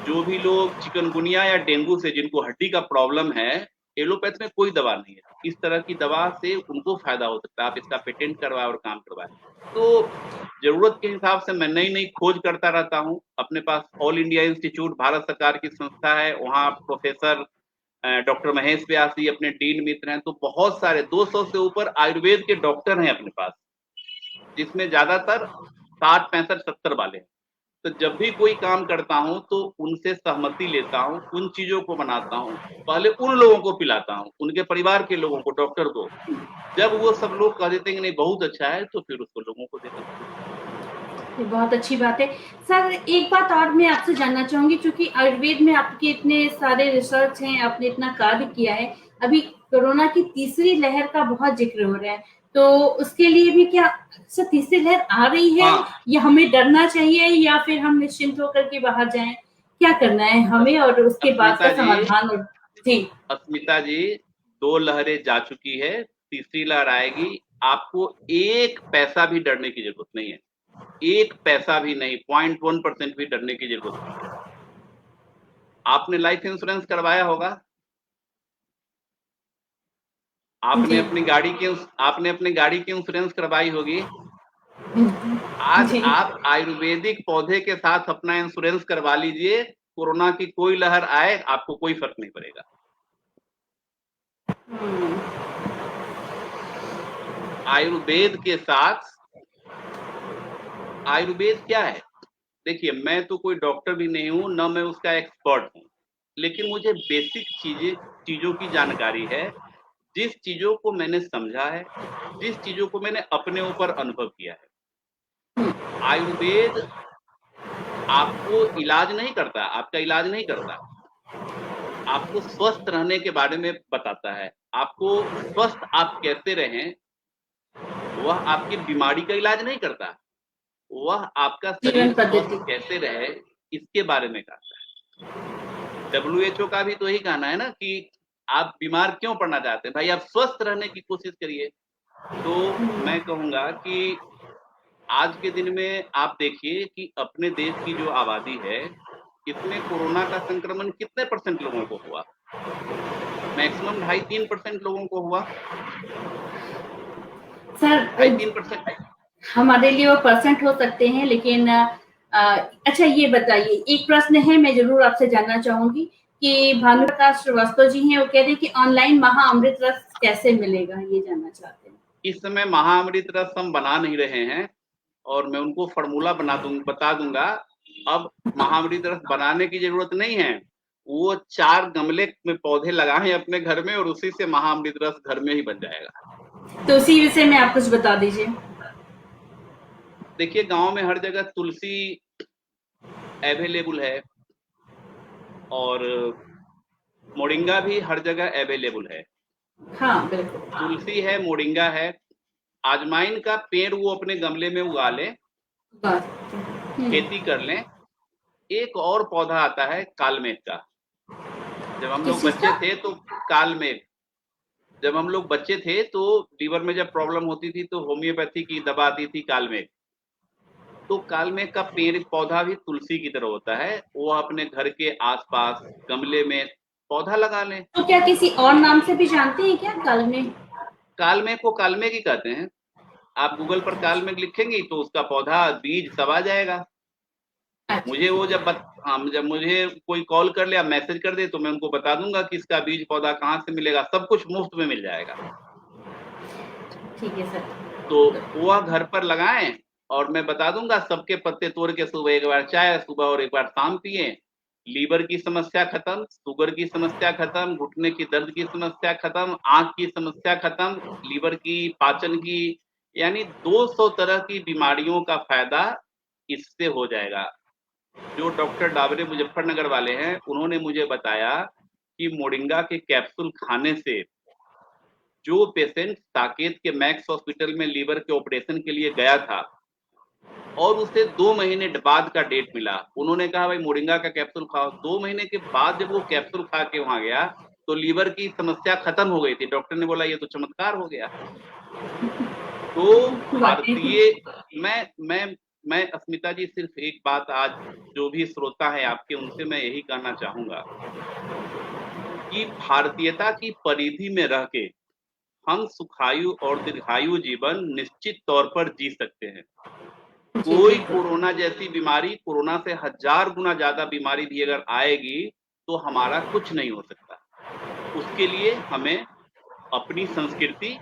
जो भी लोग चिकनगुनिया या डेंगू से जिनको हड्डी का प्रॉब्लम है, एलोपैथ में कोई दवा नहीं है, इस तरह की दवा से उनको फायदा हो सकता है। आप इसका पेटेंट करवाएं और काम करवाएं। तो जरूरत के हिसाब से मैं नई नई खोज करता रहता हूँ। अपने पास ऑल इंडिया इंस्टीट्यूट भारत सरकार की संस्था है, वहाँ प्रोफेसर डॉक्टर महेश व्यास जी अपने डीन मित्र हैं, तो बहुत सारे 200 से ऊपर आयुर्वेद के डॉक्टर हैं अपने पास, जिसमें ज्यादातर 60, 65, 70 वाले हैं। तो जब भी कोई काम करता हूं तो उनसे सहमति लेता हूं, उन चीजों को बनाता हूं, पहले उन लोगों को पिलाता हूं, उनके परिवार के लोगों को, डॉक्टर को। जब वो सब लोग कह देते हैं कि नहीं बहुत अच्छा है, तो फिर उसको लोगों को देता हूं। ये बहुत अच्छी बात है। सर एक बात और मैं आपसे जानना चाहूंगी, क्योंकि आयुर्वेद में आपके इतने सारे रिसर्च हैं, आपने इतना कार्य किया है, अभी कोरोना की तीसरी लहर का बहुत जिक्र हो रहा है, तो उसके लिए भी क्या सर तीसरी लहर आ रही है? या हमें डरना चाहिए या फिर हम निश्चिंत होकर के बाहर जाएं? क्या करना है हमें और उसके बाद का समाधान? और जी अस्मिता जी, 2 लहरें जा चुकी है, तीसरी लहर आएगी। आपको 1 पैसा भी डरने की जरूरत नहीं है, 1 पैसा भी नहीं, 0.1% भी डरने की जरूरत नहीं है। आपने लाइफ इंश्योरेंस करवाया होगा, आपने अपनी गाड़ी की इंश्योरेंस करवाई होगी। आज आप आयुर्वेदिक पौधे के साथ अपना इंश्योरेंस करवा लीजिए, कोरोना की कोई लहर आए आपको कोई फर्क नहीं पड़ेगा। आयुर्वेद के साथ, आयुर्वेद क्या है, देखिए मैं तो कोई डॉक्टर भी नहीं हूं, न मैं उसका एक्सपर्ट हूं, लेकिन मुझे बेसिक चीजों की जानकारी है। जिस चीजों को मैंने समझा है, जिस चीजों को मैंने अपने ऊपर अनुभव किया है, आयुर्वेद आपको इलाज नहीं करता, आपका इलाज नहीं करता, आपको स्वस्थ रहने के बारे में बताता है। आपको स्वस्थ आप कैसे रहें, वह आपकी बीमारी का इलाज नहीं करता, वह आपका शरीर स्वस्थ कैसे रहे इसके बारे में कहता है। WHO का भी तो यही कहना है ना कि आप बीमार क्यों पड़ना चाहते हैं, भाई आप स्वस्थ रहने की कोशिश करिए। तो मैं कहूंगा कि आज के दिन में आप देखिए कि अपने देश की जो आबादी है, इसमें कोरोना का संक्रमण कितने % लोगों को हुआ? मैक्सिमम 2.5-3% लोगों को हुआ। सर 2.5-3% हमारे लिए वो परसेंट हो सकते हैं, लेकिन अच्छा ये बताइए, एक प्रश्न है मैं जरूर आपसे जानना चाहूंगी कि भानुप्रकाश श्रीवास्तव जी हैं, वो कह रहे हैं कि ऑनलाइन महाअमृत रस कैसे मिलेगा, ये जानना चाहते हैं। इस समय महाअमृत रस हम बना नहीं रहे हैं, और मैं उनको फॉर्मूला बता दूंगा। अब महाअमृत रस बनाने की जरूरत नहीं है, वो 4 गमले में पौधे लगाएं अपने घर में और उसी से महाअमृत रस घर में ही बन जाएगा। तो उसी विषय में आप कुछ बता दीजिए। देखिए, गांव में हर जगह तुलसी अवेलेबल है और मोरिंगा भी हर जगह अवेलेबल है। हाँ बिल्कुल। तुलसी है, मोरिंगा है, अजवाइन का पेड़ वो अपने गमले में उगा लें, खेती कर लें। एक और पौधा आता है कालमेघ का। जब हम लोग बच्चे थे तो कालमेघ, जब हम लोग बच्चे थे तो लीवर में जब प्रॉब्लम होती थी तो होम्योपैथी की दवा आती थी कालमेघ। तो कालमेघ का पेड़ पौधा भी तुलसी की तरह होता है, वो अपने घर के आसपास गमले में पौधा लगा लें। तो क्या किसी और नाम से भी जानते हैं क्या कालमेघ? कालमेघ को कालमेघ ही कहते हैं। आप गूगल पर कालमेघ लिखेंगी तो उसका पौधा बीज सब आ जाएगा। मुझे वो जब मुझे कोई कॉल कर ले या मैसेज कर दे तो मैं उनको बता दूंगा कि इसका बीज पौधा कहाँ से मिलेगा, सब कुछ मुफ्त में मिल जाएगा। ठीक है सर। तो वह घर पर लगाएं और मैं बता दूंगा, सबके पत्ते तोड़ के सुबह एक बार चाय, सुबह और एक बार शाम पिए। लीवर की समस्या खत्म, शुगर की समस्या खत्म, घुटने की दर्द की समस्या खत्म, आंख की समस्या खत्म, लीवर की, पाचन की, यानी 200 तरह की बीमारियों का फायदा इससे हो जाएगा। जो डॉक्टर डाबरे मुजफ्फरनगर वाले हैं उन्होंने मुझे बताया कि मोरिंगा के कैप्सूल खाने से जो पेशेंट साकेत के मैक्स हॉस्पिटल में लीवर के ऑपरेशन के लिए गया था और उसे 2 महीने बाद का डेट मिला, उन्होंने कहा भाई मोरिंगा का कैप्सूल खाओ। 2 महीने के बाद जब वो कैप्सूल खा के वहां गया तो लीवर की समस्या खत्म हो गई थी। डॉक्टर ने बोला ये तो चमत्कार हो गया। तो भारतीय, मैं अस्मिता जी सिर्फ एक बात आज जो भी श्रोता है आपके, उनसे मैं यही कहना चाहूंगा कि भारतीयता की परिधि में रह के हम सुखायु और दीर्घायु जीवन निश्चित तौर पर जी सकते हैं। कोई कोरोना जैसी बीमारी, कोरोना से 1000 गुना ज्यादा बीमारी भी अगर आएगी तो हमारा कुछ नहीं हो सकता। उसके लिए हमें अपनी संस्कृति,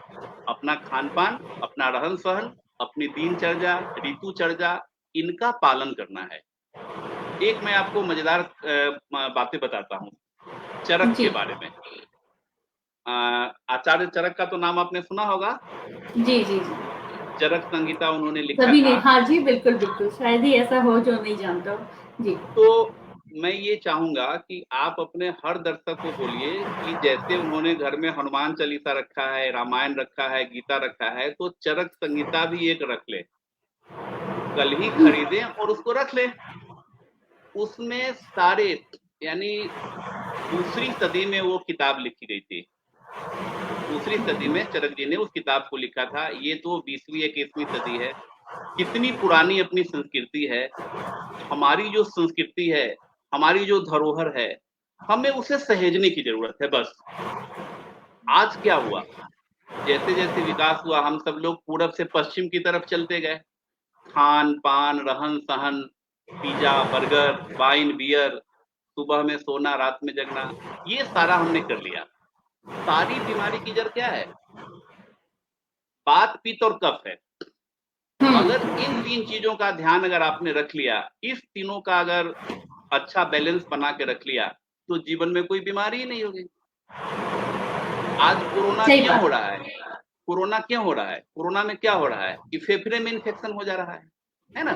अपना खान पान, अपना रहन सहन, अपनी दिनचर्या, ऋतुचर्या, इनका पालन करना है। एक मैं आपको मजेदार बातें बताता हूँ चरक के बारे में। आचार्य चरक का तो नाम आपने सुना होगा। जी जी जी। चरक संहिता उन्होंने लिखा सभी ने, था। हाँ जी बिल्कुल बिल्कुल, शायद ही ऐसा हो जो नहीं जानता हो जी। तो मैं ये चाहूंगा कि आप अपने हर दर्शक को बोलिए कि जैसे उन्होंने घर में हनुमान चालीसा रखा है, रामायण रखा है, गीता रखा है, तो चरक संहिता भी एक रख ले, कल ही खरीदें और उसको रख लें। उसमें सारे, यानी दूसरी सदी में वो किताब लिखी गई थी। दूसरी सदी में चरक जी ने उस किताब को लिखा था। ये तो 20वीं 21वीं सदी है। कितनी पुरानी अपनी संस्कृति है। हमारी जो संस्कृति है, हमारी जो धरोहर है, हमें उसे सहेजने की जरूरत है बस। आज क्या हुआ, जैसे जैसे विकास हुआ हम सब लोग पूरब से पश्चिम की तरफ चलते गए। खान पान, रहन सहन, पिज्जा, बर्गर, वाइन, बियर, सुबह में सोना, रात में जगना, ये सारा हमने कर लिया। सारी बीमारी की जड़ क्या है? बात, पित्त और कफ है। अगर इन 3 चीजों का ध्यान अगर आपने रख लिया, इस तीनों का अगर अच्छा बैलेंस बना के रख लिया तो जीवन में कोई बीमारी ही नहीं होगी। आज कोरोना क्यों हो रहा है? कोरोना क्यों हो रहा है? कोरोना में क्या हो रहा है कि फेफड़े में इन्फेक्शन हो जा रहा है ना?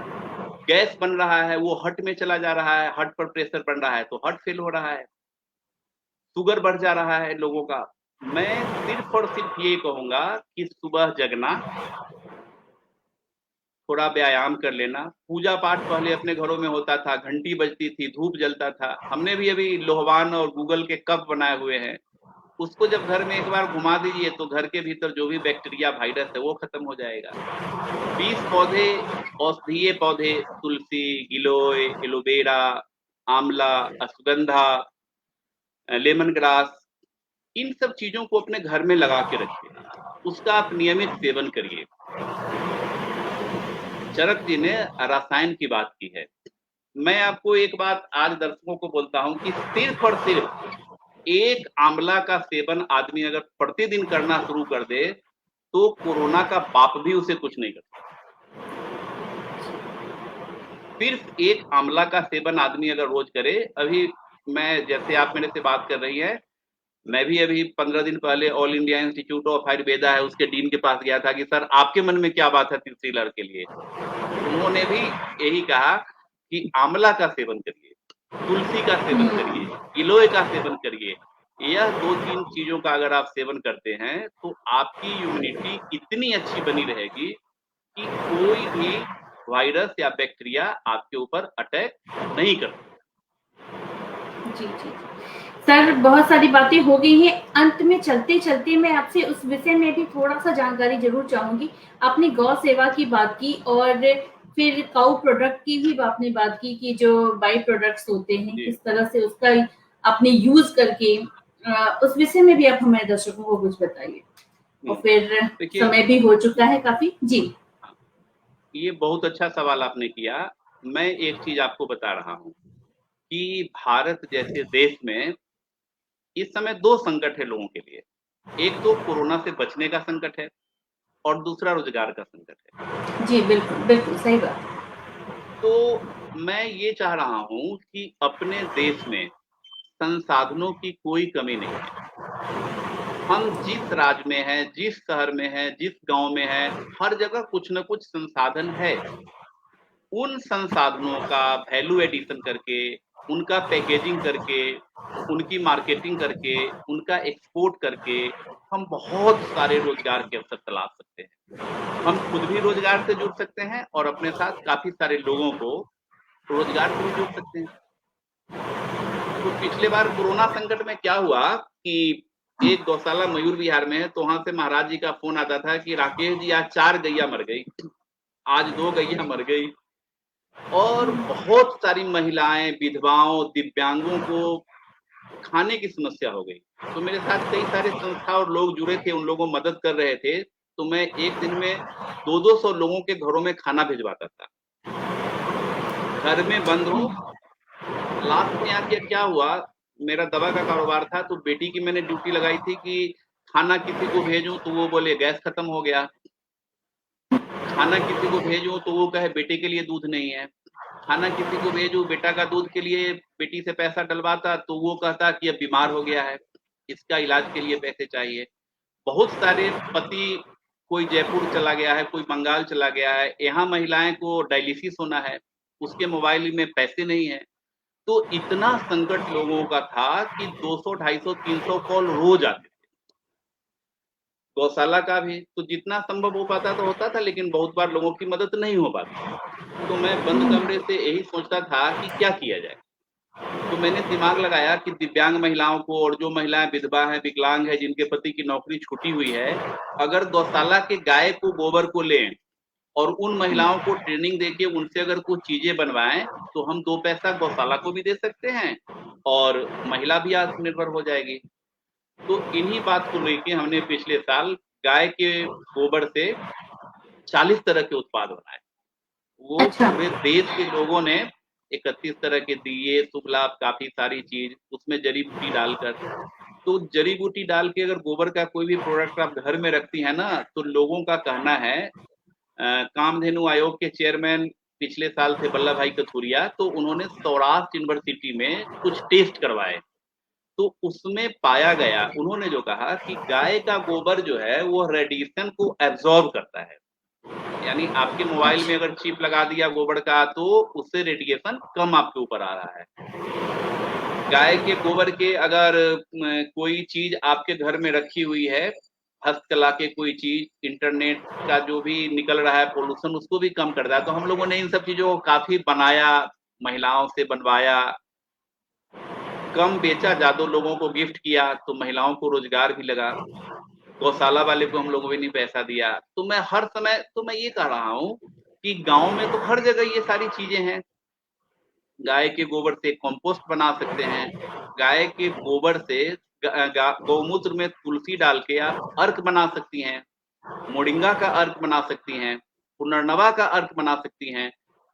गैस बन रहा है, वो हार्ट में चला जा रहा है, हार्ट पर प्रेशर बन रहा है तो हार्ट फेल हो रहा है, शुगर बढ़ जा रहा है लोगों का। मैं सिर्फ और सिर्फ ये कहूंगा कि सुबह जगना, थोड़ा व्यायाम कर लेना। पूजा पाठ पहले अपने घरों में होता था, घंटी बजती थी, धूप जलता था। हमने भी अभी लोहवान और गूगल के कप बनाए हुए हैं। उसको जब घर में एक बार घुमा दीजिए तो घर के भीतर जो भी बैक्टीरिया, वायरस है वो खत्म हो जाएगा। 20 पौधे, औषधीय पौधे, तुलसी, गिलोय, एलोवेरा, आंवला, अश्वगंधा, लेमन ग्रास, इन सब चीजों को अपने घर में लगा के रखिए। उसका आप नियमित सेवन करिए। चरक जी ने रसायन की बात की है। मैं आपको एक बात आज दर्शकों को बोलता हूं कि सिर्फ और सिर्फ एक आंवला का सेवन आदमी अगर प्रतिदिन करना शुरू कर दे तो कोरोना का बाप भी उसे कुछ नहीं कर सकता। सिर्फ एक आंवला का सेवन आदमी अगर रोज करे, अभी मैं जैसे आप मेरे से बात कर रही हैं, मैं भी अभी 15 दिन पहले all India institute of Ayurveda है उसके डीन के पास गया था कि सर आपके मन में क्या बात है तुलसी लहर के लिए। उन्होंने भी यही कहा कि आंवला का सेवन करिए, तुलसी का सेवन करिए, गिलोय का सेवन करिए। यह 2-3 चीजों का अगर आप सेवन करते हैं तो आपकी इम्यूनिटी इतनी अच्छी बनी रहेगी कि कोई भी वायरस या बैक्टीरिया आपके ऊपर अटैक नहीं कर सकता। जी, जी। सर बहुत सारी बातें हो गई हैं, अंत में चलते-चलते मैं आपसे उस विषय में भी थोड़ा-सा जानकारी ज़रूर चाहूँगी। आपने गौ सेवा की बात की और फिर काऊ प्रोडक्ट की भी आपने बात की कि जो बाई प्रोडक्ट्स होते हैं, जी। किस तरह से उसका आपने यूज़ करके उस विषय में भी आप हमारे दर्शकों को कुछ बताइए। और फिर देखिए समय भी हो चुका है काफ़ी। जी। हाँ, ये बहुत अच्छा सवाल आपने किया। मैं एक चीज़ आपको बता रहा हूँ कि भारत जैसे देश में इस समय 2 संकट है लोगों के लिए। एक तो कोरोना से बचने का संकट है और दूसरा रोज़गार का संकट है। जी, बिल्कुल, बिल्कुल, सही बात है। तो मैं ये चाह रहा हूँ कि अपने देश में संसाधनों की कोई कमी नहीं है। हम जिस राज्य में हैं, जिस शहर में हैं, जिस गाँव में हैं, हर जगह कुछ न कुछ संसाधन है। उन संसाधनों का वैल्यू एडिशन करके, उनका पैकेजिंग करके, उनकी मार्केटिंग करके, उनका एक्सपोर्ट करके, हम बहुत सारे रोज़गार के अवसर तलाश सकते हैं। हम खुद भी रोज़गार से जुड़ सकते हैं और अपने साथ काफ़ी सारे लोगों को रोज़गार से भी जोड़ सकते हैं। तो पिछले बार कोरोना संकट में क्या हुआ कि एक गौशाला मयूर विहार में है, तो वहाँ से महाराज जी का फ़ोन आता था कि राकेश जी आज 4 गैया मर गई, आज 2 गैया मर गई। और बहुत सारी महिलाएँ, विधवाओं, दिव्यांगों को खाने की समस्या हो गई। तो मेरे साथ कई सारे संस्था और लोग जुड़े थे, उन लोगों को मदद कर रहे थे, तो मैं एक दिन में 2-200 लोगों के घरों में खाना भिजवाता था। घर में बंद हो, लास्ट में आके क्या हुआ, मेरा दवा का कारोबार था, तो बेटी की मैंने ड्यूटी लगाई थी कि खाना किसी को भेजूँ, तो वो बोले गैस खत्म हो गया। खाना किसी को भेजूँ, तो वो कहे बेटे के लिए दूध नहीं है। खाना किसी को भेजूँ, बेटा का दूध के लिए बेटी से पैसा डलवाता, तो वो कहता कि अब बीमार हो गया है, इसका इलाज के लिए पैसे चाहिए। बहुत सारे पति, कोई जयपुर चला गया है, कोई बंगाल चला गया है, यहाँ महिलाएँ को डायलिसिस होना है, उसके मोबाइल में पैसे नहीं हैं। तो इतना संकट लोगों का था कि 200, 250, 300 कॉल रोज़ आते थे। गौशाला का भी, तो जितना संभव हो पाता तो होता था, लेकिन बहुत बार लोगों की मदद नहीं हो पाती। तो मैं बंद कमरे से यही सोचता था कि क्या किया जाए? तो मैंने दिमाग लगाया कि दिव्यांग महिलाओं को और जो महिलाएँ विधवा हैं, विकलांग हैं, जिनके पति की नौकरी छूटी हुई है, अगर गौशाला के गाय को, गोबर को लें और उन महिलाओं को ट्रेनिंग देके उनसे अगर कुछ चीज़ें बनवाएँ, तो हम 2 पैसा गौशाला को भी दे सकते हैं और महिला भी आत्मनिर्भर हो जाएगी। तो इन्हीं बात को लेके हमने पिछले साल गाय के गोबर से 40 तरह के उत्पाद बनाए। वो अच्छा। पूरे देश के लोगों ने 31 तरह के दिए, शुभ लाभ, काफ़ी सारी चीज़, उसमें जड़ी-बूटी डालकर। तो जड़ी-बूटी डाल के अगर गोबर का कोई भी प्रोडक्ट आप घर में रखती हैं ना, तो लोगों का कहना है कामधेनु आयोग के चेयरमैन पिछले साल थे वल्लभ भाई कथुरिया, तो उन्होंने सौराष्ट्र यूनिवर्सिटी में कुछ टेस्ट करवाए। तो उसमें पाया गया, उन्होंने जो कहा कि गाय का गोबर जो है वो रेडिएशन को एब्ज़ॉर्ब करता है। यानी आपके मोबाइल में अच्छा। अगर चिप लगा दिया गोबर का तो उससे रेडिएशन कम आपके ऊपर आ रहा है। गाय के गोबर के अगर कोई चीज़ आपके घर में रखी हुई है, हस्तकला के कोई चीज़, इंटरनेट का जो भी निकल रहा है पॉल्यूशन उसको भी कम करता है। तो हम लोगों ने इन सब चीज़ों को काफ़ी बनाया, महिलाओं से बनवाया, कम बेचा, ज़्यादा लोगों को गिफ्ट किया, तो महिलाओं को रोज़गार भी लगा। गौशाला वाले को हम लोगों ने नहीं पैसा दिया। तो मैं हर समय तो मैं ये कह रहा हूँ कि गाँव में तो हर जगह ये सारी चीज़ें हैं। गाय के गोबर से कंपोस्ट बना सकते हैं। गाय के गोबर से गौमूत्र में तुलसी डाल के आप अर्क बना सकती हैं। मोरिंगा का अर्क बना सकती हैं। पुनर्नवा का अर्क बना सकती हैं।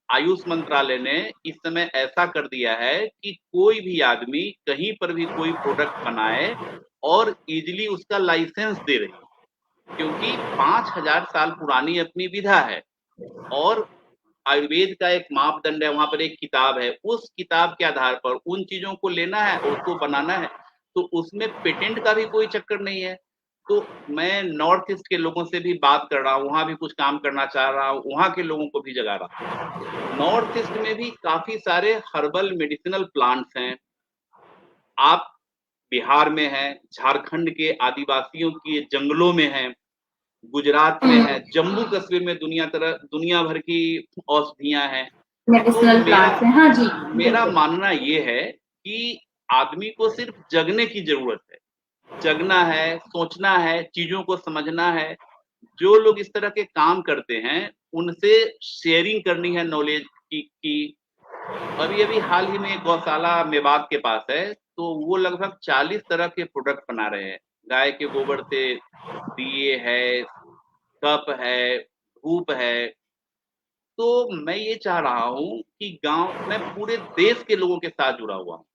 आयुष मंत्रालय ने इस समय ऐसा कर दिया है कि कोई भी आदमी कहीं पर भी कोई प्रोडक्ट बनाए और इजीली उसका लाइसेंस दे रही है, क्योंकि 5000 साल पुरानी अपनी विधा है और आयुर्वेद का एक मापदंड है, वहां पर एक किताब है, उस किताब के आधार पर उन चीजों को लेना है और उसको बनाना है। तो उसमें पेटेंट का भी कोई चक्कर नहीं है। तो मैं नॉर्थ ईस्ट के लोगों से भी बात कर रहा हूँ, वहां भी कुछ काम करना चाह रहा हूँ, वहां के लोगों को भी जगा रहा हूँ। नॉर्थ ईस्ट में भी काफी सारे हर्बल मेडिसिनल प्लांट्स हैं। आप बिहार में हैं, झारखंड के आदिवासियों के जंगलों में हैं, गुजरात में है, जम्मू कश्मीर में दुनिया भर की औषधियां हैं। तो मेडिसिनल प्लांट्स हैं, हाँ जी, मेरा बिल्कुल। मानना ये है कि आदमी को सिर्फ जगने की जरूरत है, जगना है, सोचना है, चीजों को समझना है। जो लोग इस तरह के काम करते हैं उनसे शेयरिंग करनी है नॉलेज की। अभी अभी हाल ही में एक गौशाला मेवात के पास है, तो वो लगभग 40 तरह के प्रोडक्ट बना रहे हैं। गाय के गोबर से दिए है, कप है, धूप है। तो मैं ये चाह रहा हूँ कि गांव में पूरे देश के लोगों के साथ जुड़ा हुआ हूँ।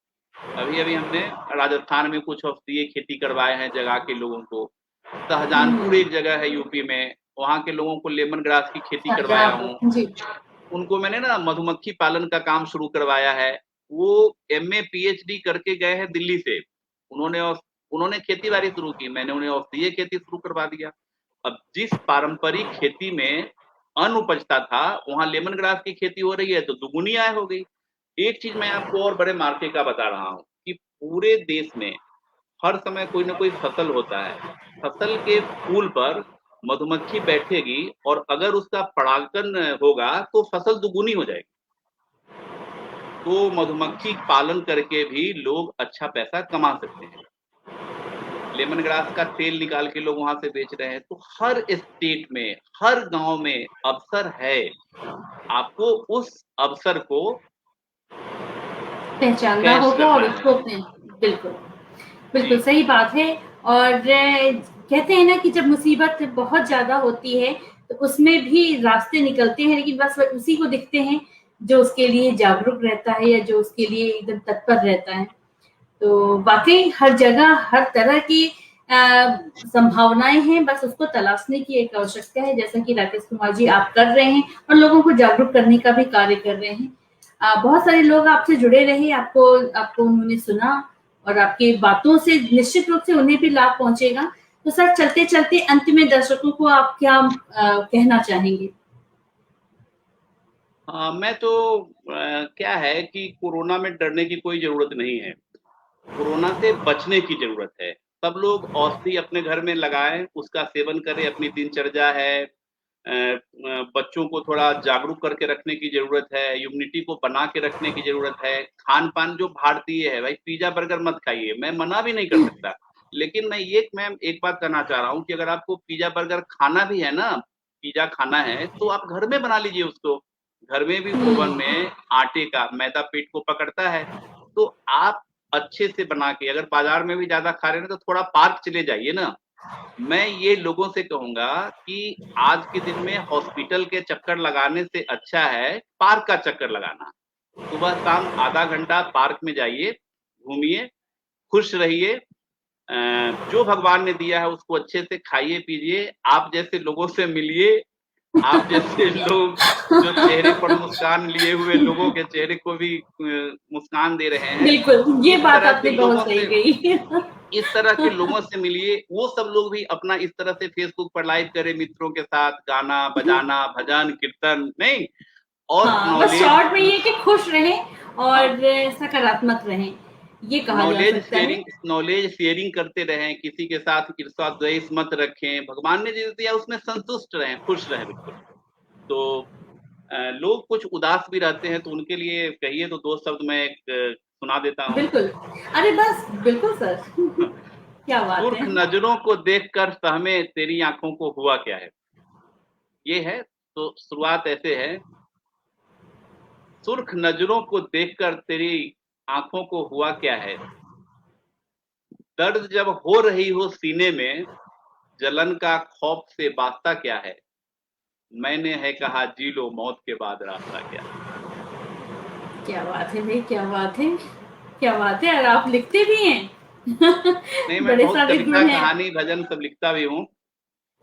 अभी अभी हमने राजस्थान में कुछ औषधीय खेती करवाए हैं जगह के लोगों को। शाहजहानपुर एक जगह है यूपी में, वहां के लोगों को लेमन ग्रास की खेती करवाया हूँ। शाहजहाँपुर जी। उनको मैंने ना मधुमक्खी पालन का काम शुरू करवाया है। वो एमए पीएचडी करके गए हैं दिल्ली से। उन्होंने उन्होंने खेती बाड़ी शुरू की, मैंने उन्हें औषधीय खेती शुरू करवा दिया। अब जिस पारंपरिक खेती में अन्न उपजता था, वहां लेमन ग्रास की खेती हो रही है, तो दुगुनी आय हो गई। एक चीज मैं आपको और बड़े मार्के का बता रहा हूँ कि पूरे देश में हर समय कोई ना कोई फसल होता है। फसल के फूल पर मधुमक्खी बैठेगी और अगर उसका परागण होगा तो फसल दुगुनी हो जाएगी। तो मधुमक्खी पालन करके भी लोग अच्छा पैसा कमा सकते हैं। लेमन ग्रास का तेल निकाल के लोग वहां से बेच रहे हैं। तो हर स्टेट में, हर गांव में अवसर है। आपको उस अवसर को पहचानना कैच होगा और करना है। उसको अपने, बिल्कुल, बिल्कुल जी सही बात है। और कहते हैं ना कि जब मुसीबत बहुत ज़्यादा होती है, तो उसमें भी रास्ते निकलते हैं, लेकिन बस उसी को दिखते हैं जो उसके लिए जागरूक रहता है या जो उसके लिए एकदम तत्पर रहता है। तो वाक़ई हर जगह हर तरह की संभावनाएँ हैं, बस उसको तलाशने की एक आवश्यकता है, जैसा कि राकेश कुमार जी आप कर रहे हैं और लोगों को जागरूक करने का भी कार्य कर रहे हैं। बहुत सारे लोग आपसे जुड़े रहे, आपको आपको उन्होंने सुना और आपकी बातों से निश्चित रूप से उन्हें भी लाभ पहुँचेगा। तो सर चलते-चलते अंत में दर्शकों को आप क्या कहना चाहेंगे? मैं तो क्या है कि कोरोना में डरने की कोई जरूरत नहीं है। कोरोना से बचने की जरूरत है। सब लोग औषधि अपने घर में लगाएं, उसका सेवन करें, अपनी दिनचर्या है। बच्चों को थोड़ा जागरूक करके रखने की जरूरत है, इम्यूनिटी को बना के रखने की जरूरत है। खान पान जो भारतीय है भाई, पिज्जा बर्गर मत खाइए, मैं मना भी नहीं कर सकता। लेकिन मैं एक बात कहना चाह रहा हूँ कि अगर आपको पिज्जा बर्गर खाना भी है ना, पिज्जा खाना है तो आप घर में बना लीजिए उसको। घर में भी ओवन में आटे का मैदा पेट को पकड़ता है। तो आप अच्छे से बना के, अगर बाजार में भी ज्यादा खा रहे हैं तो थोड़ा पार्क चले जाइए ना। मैं ये लोगों से कहूंगा कि आज के दिन में हॉस्पिटल के चक्कर लगाने से अच्छा है पार्क का चक्कर लगाना। सुबह शाम आधा घंटा पार्क में जाइए, घूमिए, खुश रहिए। जो भगवान ने दिया है उसको अच्छे से खाइए पीजिए, आप जैसे लोगों से मिलिए। आप जैसे लोग जो चेहरे पर मुस्कान लिए हुए लोगों के चेहरे को भी मुस्कान दे रहे हैं, बिल्कुल, ये इस बात तरह के आपने बहुत लोगों सही से कही। इस तरह के लोगों से मिलिए। वो सब लोग भी अपना इस तरह से फेसबुक पर लाइव करें मित्रों के साथ, गाना बजाना, भजन कीर्तन नहीं, और हाँ, बस नॉलेज। शॉर्ट में ये कि खुश रहें हाँ, और सकारात्मक रहें, ये कहा जा सकता है। नॉलेज शेयरिंग करते रहें, किसी के साथ ईर्ष्या द्वेष मत रखें। भगवान ने जो दिया उसमें संतुष्ट रहें, खुश रहें बिल्कुल। तो लोग कुछ उदास भी रहते हैं तो उनके लिए कहिए तो दो शब्द मैं एक सुना देता हूँ। बिल्कुल, अरे बस बिल्कुल सर। क्या बात सुर्ख है। नजरों को देखकर सहमे तेरी आंखों को हुआ क्या है। ये है। तो शुरुआत ऐसे है, सुर्ख नजरों को देखकर तेरी आंखों को हुआ क्या है। दर्द जब हो रही हो सीने में, जलन का खौफ से वास्ता क्या है। मैंने है कहा जी लो, मौत के बाद रास्ता क्या है। क्या बात है भाई, क्या बात है, क्या बात है, और आप लिखते भी हैं। नहीं, मैं बड़े बहुत सारे कविता गुण हैं। कहानी भजन सब लिखता भी हूँ।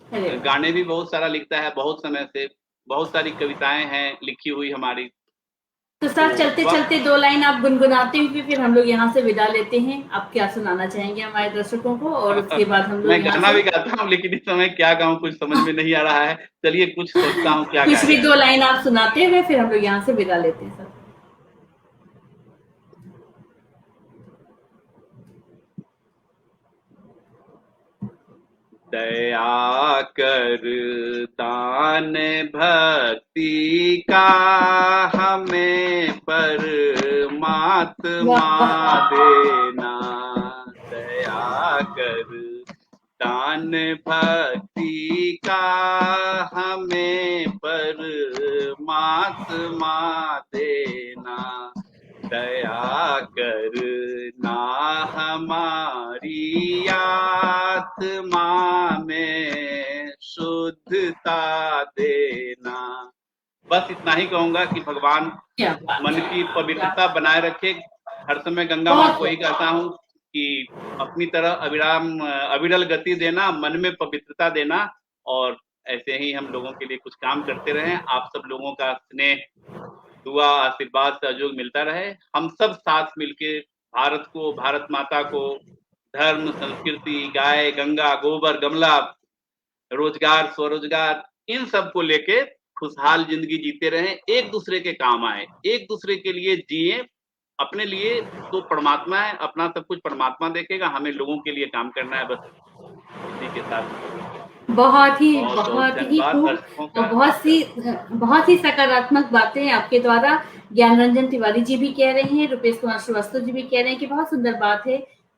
अरे वाह। गाने भी बहुत सारा लिखता है बहुत समय से। बहुत सारी कविताएँ हैं लिखी हुई हमारी। तो सर चलते वक़्त चलते 2 लाइन आप गुनगुनाते हुए फिर हम लोग यहाँ से विदा लेते हैं। आप क्या सुनाना चाहेंगे हमारे दर्शकों को? और उसके बाद हम लोग मैं यहाँ गाना से भी गाता हूँ लेकिन इस समय क्या गाऊँ कुछ समझ में नहीं आ रहा है। चलिए कुछ सोचता हूँ क्या कुछ गाया भी जाए। 2 लाइन आप सुनाते हुए फिर हम लोग यहाँ से विदा लेते हैं सर। दया कर दान भक्ति का हमें परमात्मा वाह, वाह, वाह! देना। दया कर दान भक्ति का हमें परमात्मा देना। दया करना हमारी आत्मा में शुद्धता देना। बस इतना ही कहूँगा कि भगवान क्या बात मन है! की क्या पवित्रता बात बनाए है! रखे। हर समय गंगा माँ बहुत को यही बढ़िया। कहता हूँ कि अपनी तरह अविरल गति देना, मन में पवित्रता देना और ऐसे ही हम लोगों के लिए कुछ काम करते रहें। आप सब लोगों का स्नेह, दुआ, आशीर्वाद, सहयोग मिलता रहे। हम सब साथ मिलके भारत को, भारत माता को, धर्म, संस्कृति, गाय, गंगा, गोबर, गमला, रोजगार, स्वरोजगार इन सब को लेके खुशहाल जिंदगी जीते रहें, एक दूसरे के काम आए, एक दूसरे के लिए जिए। अपने लिए तो परमात्मा है, अपना सब कुछ परमात्मा देखेगा, हमें लोगों के लिए काम करना है बस। इसी के साथ बहुत-बहुत बहुत ही धन्यवाद खूब दर्शकों और का। बहुत ही सकारात्मक बातें आपके द्वारा ज्ञान रंजन तिवारी जी भी कह रहे हैं, रुपेश कुमार श्रीवास्तव जी भी कह रहे हैं कि बहुत सुंदर बात है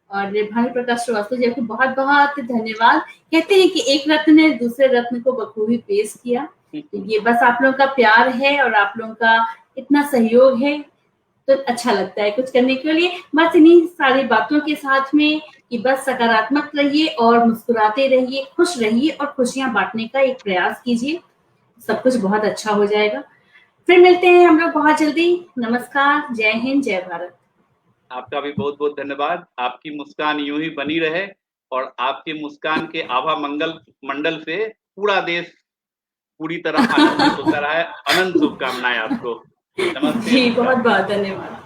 और भानु प्रकाश श्रीवास्तव जी आपको बहुत-बहुत धन्यवाद। कहते हैं कि एक रत्न ने दूसरे रत्न को बखूबी पेश किया। तो ये बस आप लोगों का प्यार है और आप लोगों का इतना सहयोग है तो अच्छा लगता है कुछ करने के लिए। बस इन्हीं सारी बातों के साथ में कि बस सकारात्मक रहिए और मुस्कुराते रहिए, खुश रहिए और खुशियाँ बाँटने का एक प्रयास कीजिए। सब कुछ बहुत अच्छा हो जाएगा। फिर मिलते हैं हम लोग बहुत जल्दी। नमस्कार, जय हिंद, जय भारत। आपका भी बहुत-बहुत धन्यवाद। आपकी मुस्कान यूँ ही बनी रहे और आपके मुस्कान के आभा मंडल से पूरा देश पूरी तरह आनंदित होता रहा है। अनंत शुभकामनाएँ आपको। नमस्ते, जी, नमस्कार। बहुत-बहुत धन्यवाद।